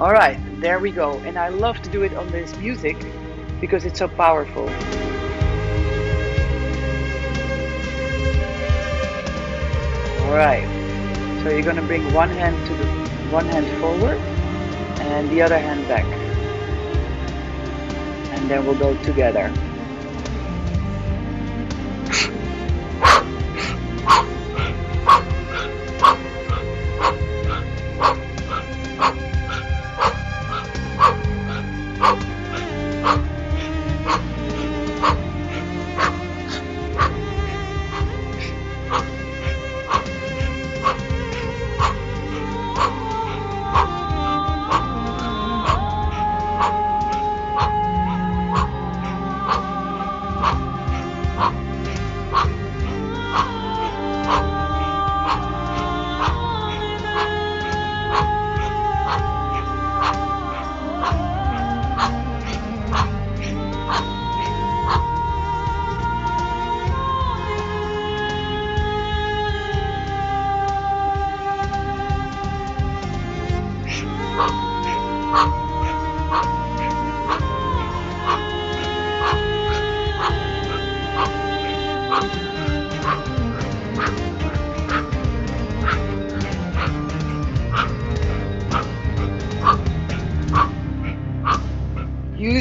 Speaker 1: All right, there we go. And I love to do it on this music because it's so powerful. All right, so you're going to bring one hand forward and the other hand back. And then we'll go together.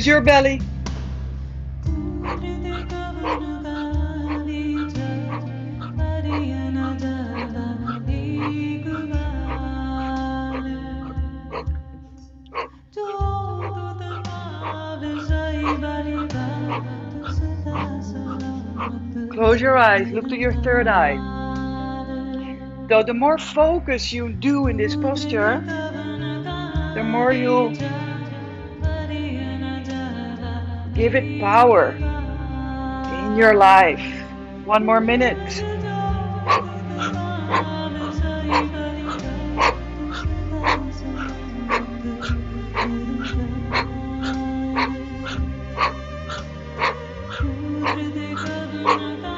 Speaker 1: Use your belly. Close your eyes. Look to your third eye. So the more focus you do in this posture, the more you give it power in your life. One more minute.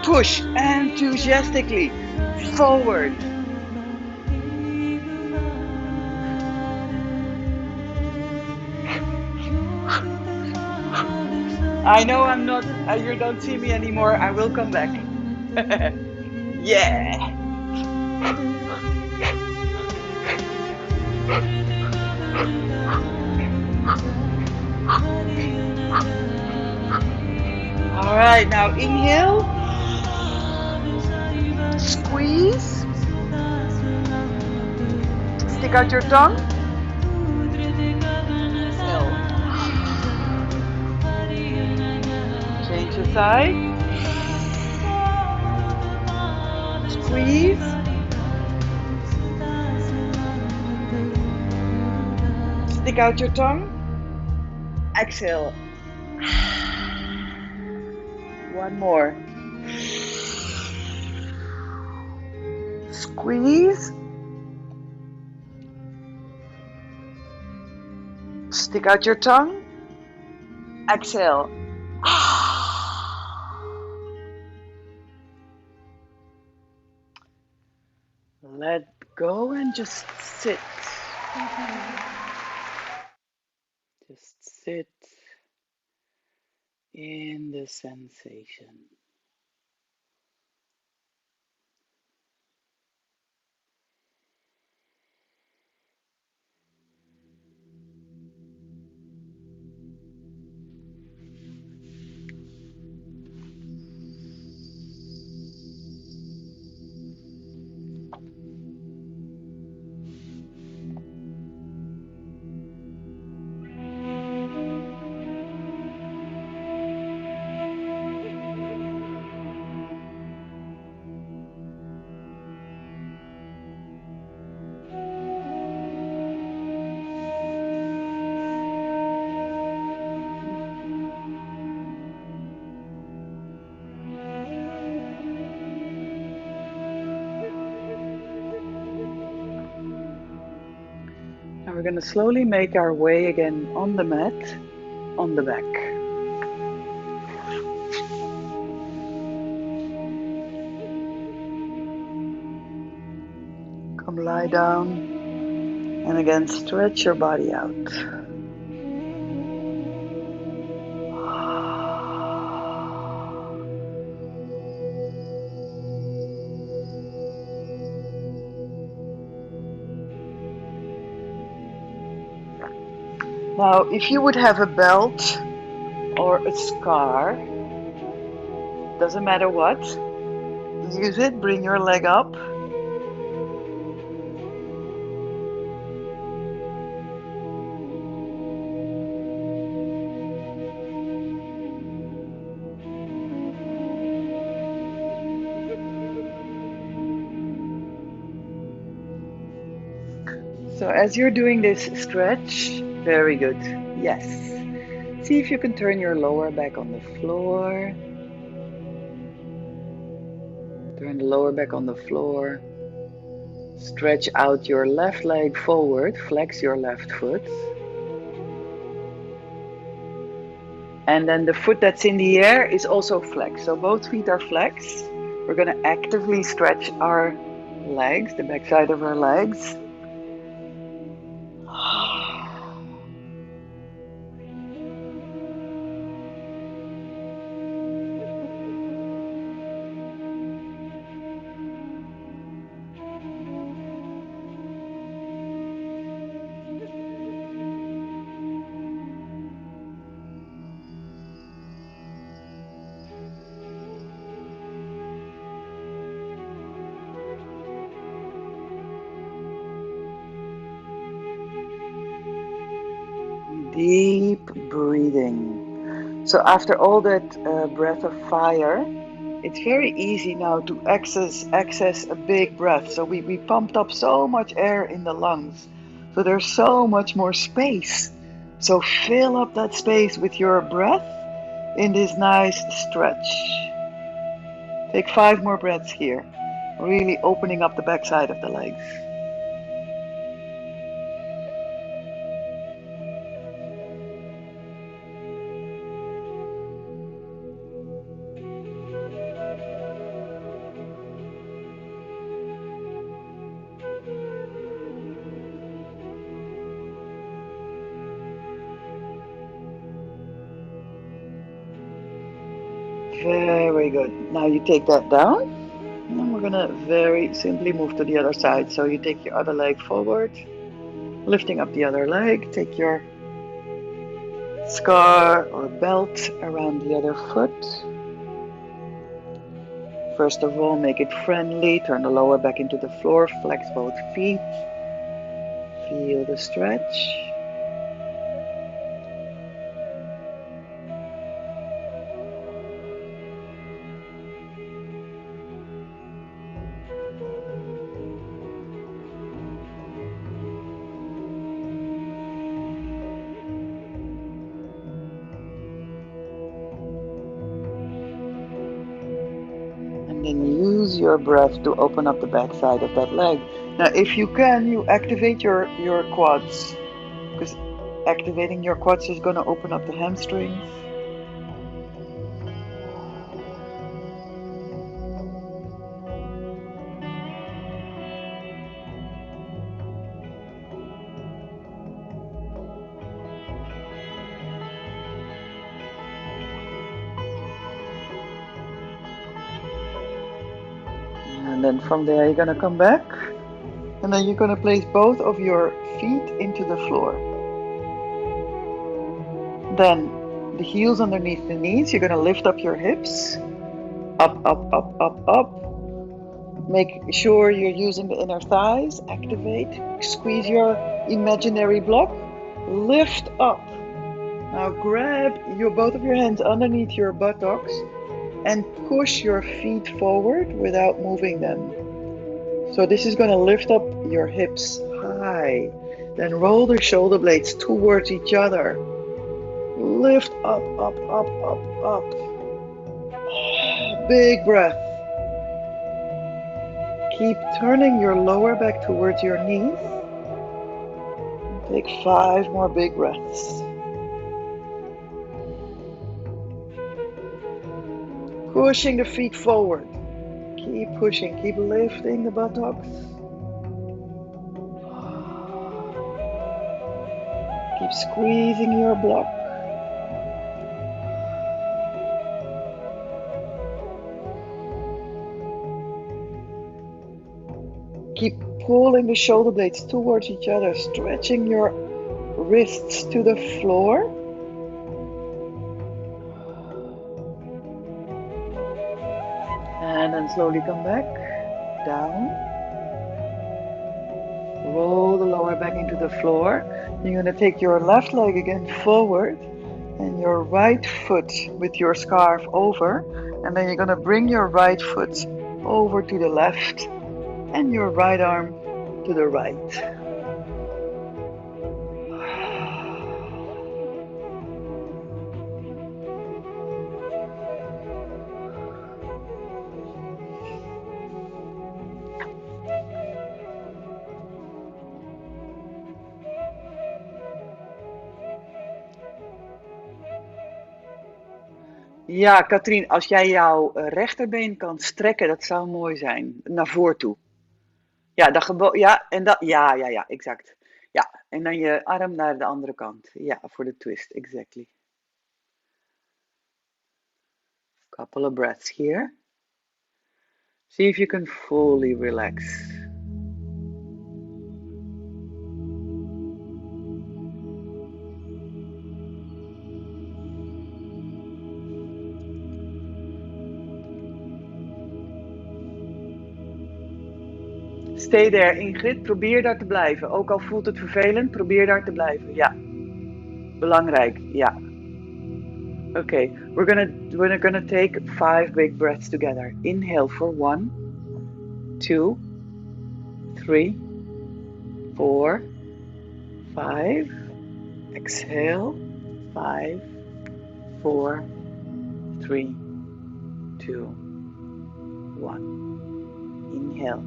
Speaker 1: Push enthusiastically forward. I know I'm not, you don't see me anymore. I will come back. Yeah. All right, now inhale, squeeze, stick out your tongue, exhale. Change the side, squeeze, stick out your tongue, exhale. One more. Squeeze, stick out your tongue, exhale. Let go and just sit. Just sit in the sensation. Now we're going to slowly make our way again on the mat, on the back. Come lie down and again stretch your body out. Now, if you would have a belt or a scar, doesn't matter what, use it, bring your leg up. So as you're doing this stretch, very good. Yes. See if you can turn your lower back on the floor. Turn the lower back on the floor. Stretch out your left leg forward, flex your left foot. And then the foot that's in the air is also flexed. So both feet are flexed. We're going to actively stretch our legs, the backside of our legs. Deep breathing. So after all that breath of fire, it's very easy now to access a big breath. So we pumped up so much air in the lungs. So there's so much more space. So fill up that space with your breath in this nice stretch. Take 5 more breaths here, really opening up the backside of the legs. Very good. Now you take that down, and we're gonna very simply move to the other side. So you take your other leg forward, lifting up the other leg, take your scar or belt around the other foot. First of all, make it friendly, turn the lower back into the floor, flex both feet, feel the stretch. And then use your breath to open up the backside of that leg. Now, if you can, you activate your quads, because activating your quads is going to open up the hamstrings. And then from there, you're going to come back. And then you're going to place both of your feet into the floor. Then the heels underneath the knees, you're going to lift up your hips. Up, up, up, up, up. Make sure you're using the inner thighs. Activate. Squeeze your imaginary block. Lift up. Now grab both of your hands underneath your buttocks and push your feet forward without moving them. So this is going to lift up your hips high. Then roll the shoulder blades towards each other. Lift up, up, up, up, up. Big breath. Keep turning your lower back towards your knees. Take 5 more big breaths. Pushing the feet forward. Keep pushing, keep lifting the buttocks. Keep squeezing your block. Keep pulling the shoulder blades towards each other, stretching your wrists to the floor. And then slowly come back, down. Roll the lower back into the floor. You're going to take your left leg again forward and your right foot with your scarf over. And then you're going to bring your right foot over to the left and your right arm to the right. Ja, Katrien, als jij jouw rechterbeen kan strekken, dat zou mooi zijn. Naar voren toe. Ja, ja, en dat, ja, exact. Ja, en dan je arm naar de andere kant. Ja, voor de twist, exactly. Couple of breaths here. See if you can fully relax. Stay there, Ingrid. Probeer daar te blijven. Ook al voelt het vervelend, probeer daar te blijven. Ja. Belangrijk, ja. Okay, we're gonna take 5 big breaths together. Inhale for 1, 2, 3, 4, 5. Exhale. 5, 4, 3, 2, 1. Inhale.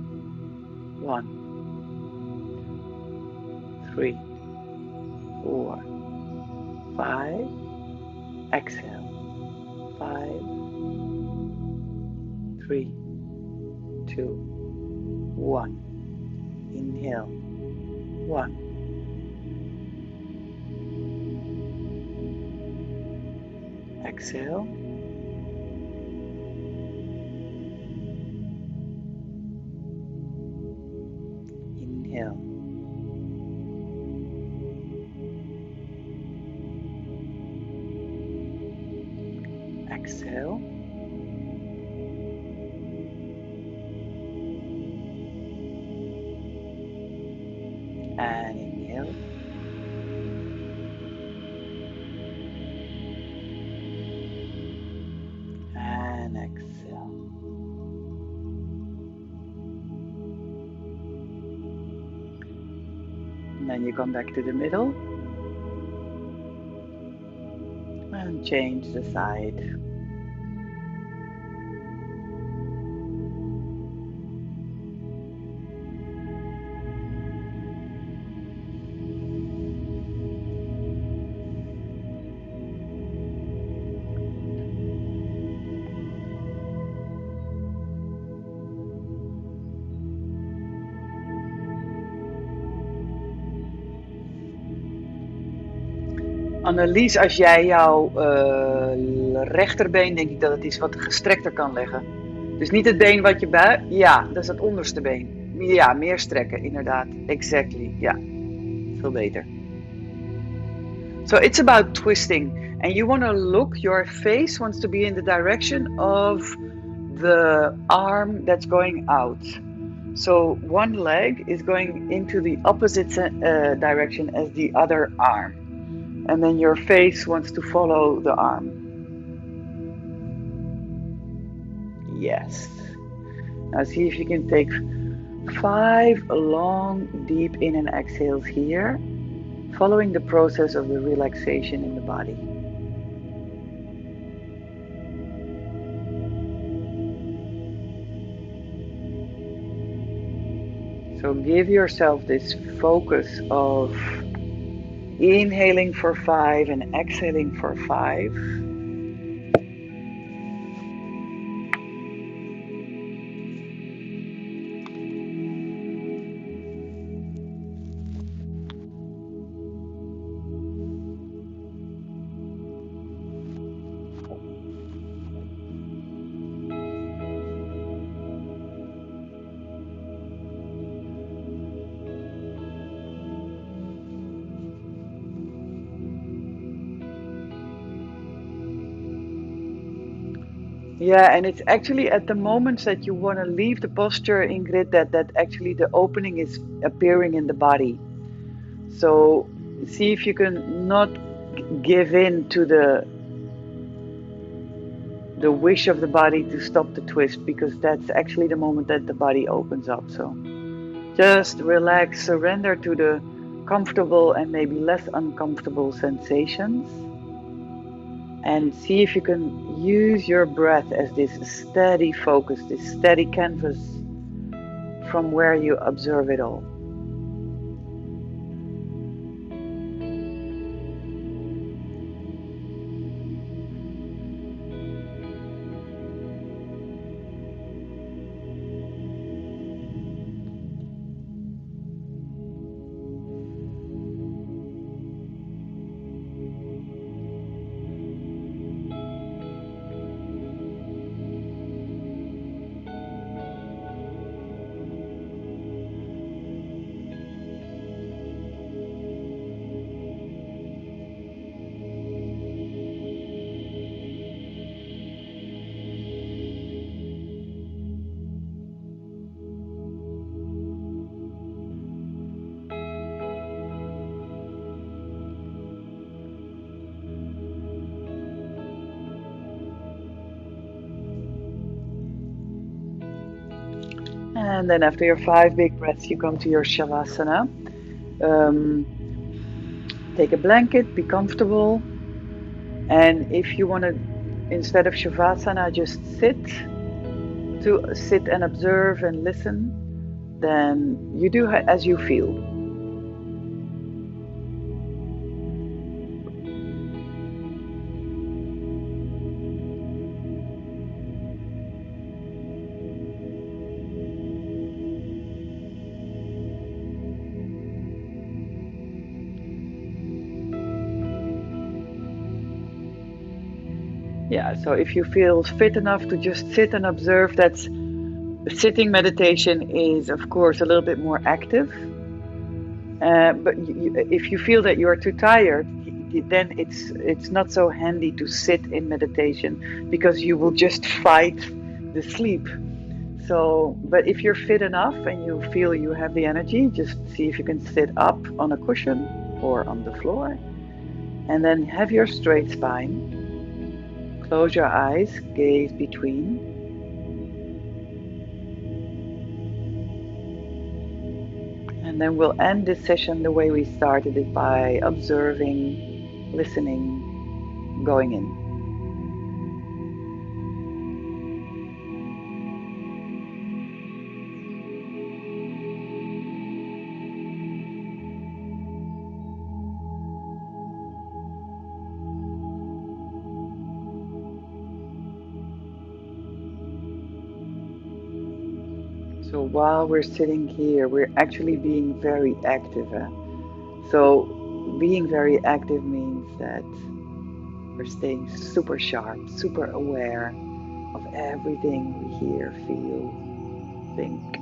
Speaker 1: 1, 3, 4, 5. Exhale. 5, 3, 2, 1. Inhale. 1. Exhale. Inhale. Exhale. And inhale. And exhale. And then you come back to the middle and change the side. Annelies, als jij jouw rechterbeen, denk ik dat het is, wat gestrekter kan leggen. Dus niet het been wat je buik... Ja, dat is het onderste been. Ja, meer strekken, inderdaad. Exactly, ja. Veel beter. So it's about twisting. And you want to look, your face wants to be in the direction of the arm that's going out. So one leg is going into the opposite direction as the other arm. And then your face wants to follow the arm. Yes. Now see if you can take 5 long, deep in and exhales here, following the process of the relaxation in the body. So give yourself this focus of inhaling for 5 and exhaling for 5. Yeah, and it's actually at the moments that you want to leave the posture, Ingrid, that actually the opening is appearing in the body. So see if you can not give in to the wish of the body to stop the twist, because that's actually the moment that the body opens up. So just relax, surrender to the comfortable and maybe less uncomfortable sensations. And see if you can use your breath as this steady focus, this steady canvas from where you observe it all. And then after your 5 big breaths, you come to your Shavasana. Um, Take a blanket, be comfortable. And if you want to, instead of Shavasana, just sit and observe and listen, then you do as you feel. Yeah, so if you feel fit enough to just sit and observe, that's sitting meditation is, of course, a little bit more active. But if you feel that you are too tired, then it's not so handy to sit in meditation because you will just fight the sleep. So, but if you're fit enough and you feel you have the energy, just see if you can sit up on a cushion or on the floor, and then have your straight spine. Close your eyes, gaze between, and then we'll end this session the way we started it by observing, listening, going in. So while we're sitting here, we're actually being very active. So being very active means that we're staying super sharp, super aware of everything we hear, feel, think.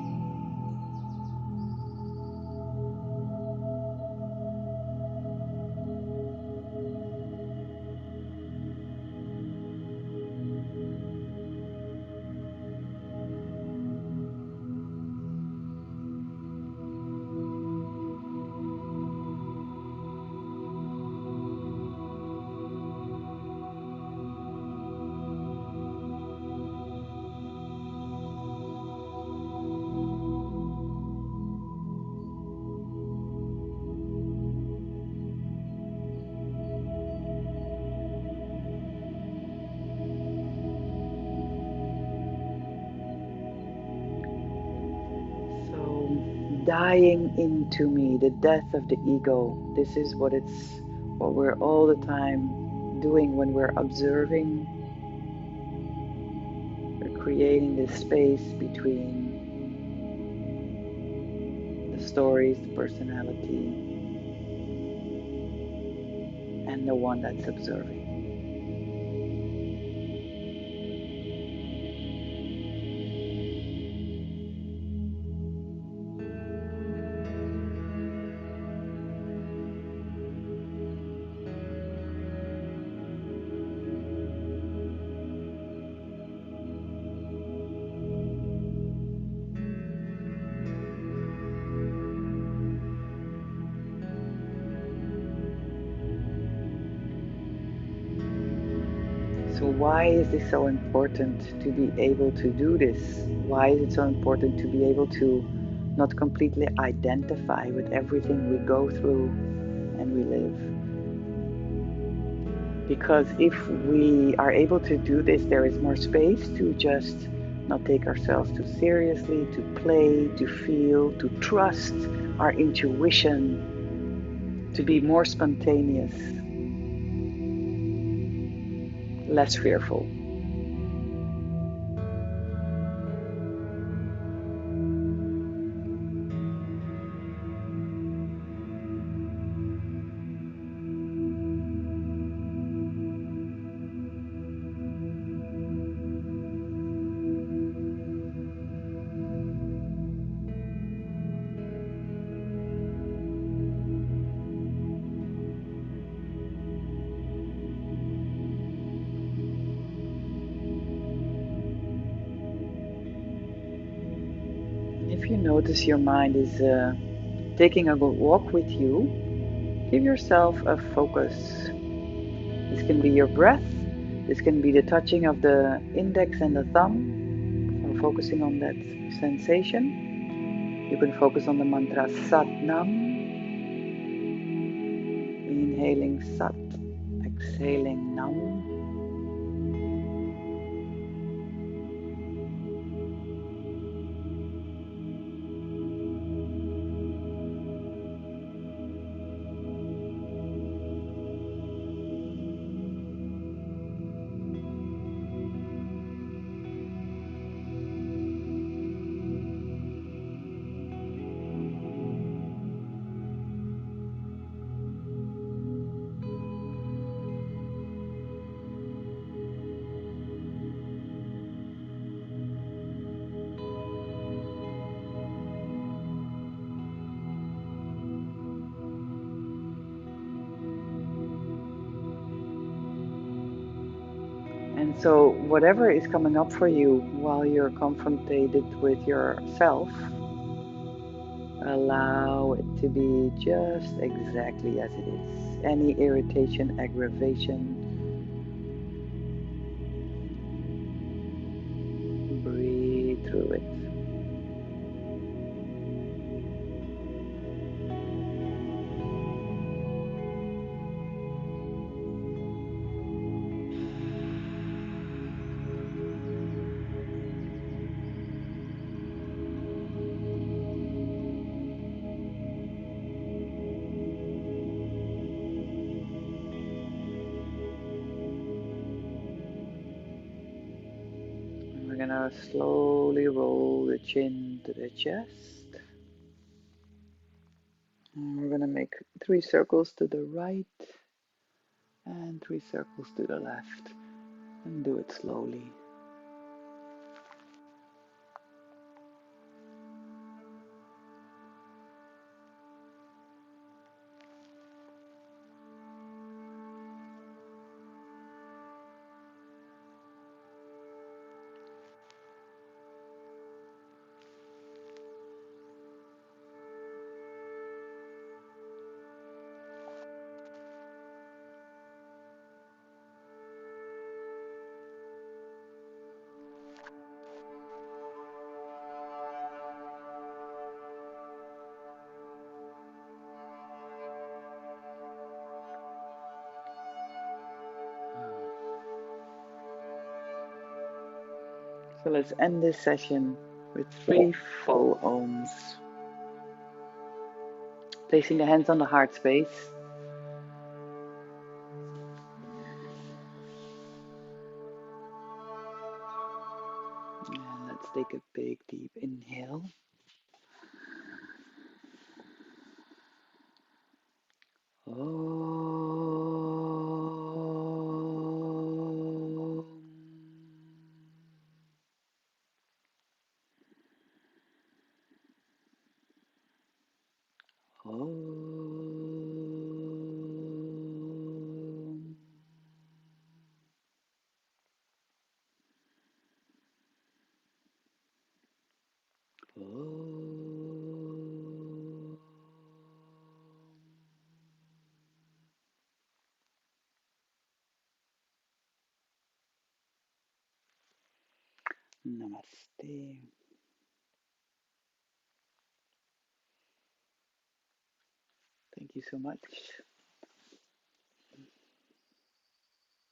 Speaker 1: So dying into me, the death of the ego. This is what we're all the time doing when we're observing. We're creating this space between the stories, the personality, and the one that's observing. So, why is this so important to be able to do this? Why is it so important to be able to not completely identify with everything we go through and we live? Because if we are able to do this, there is more space to just not take ourselves too seriously, to play, to feel, to trust our intuition, to be more spontaneous, less fearful. If you notice your mind is taking a walk with you, give yourself a focus. This can be your breath, this can be the touching of the index and the thumb, of focusing on that sensation. You can focus on the mantra Sat Nam, inhaling Sat, exhaling Nam. And so, whatever is coming up for you while you're confronted with yourself, allow it to be just exactly as it is. Any irritation, aggravation, breathe through it. And we're gonna slowly roll the chin to the chest. And we're gonna make 3 circles to the right and 3 circles to the left. And do it slowly. So let's end this session with 3 full ohms. Placing the hands on the heart space. And let's take a big deep inhale. Om. Om. Om. Namaste. Thank you so much.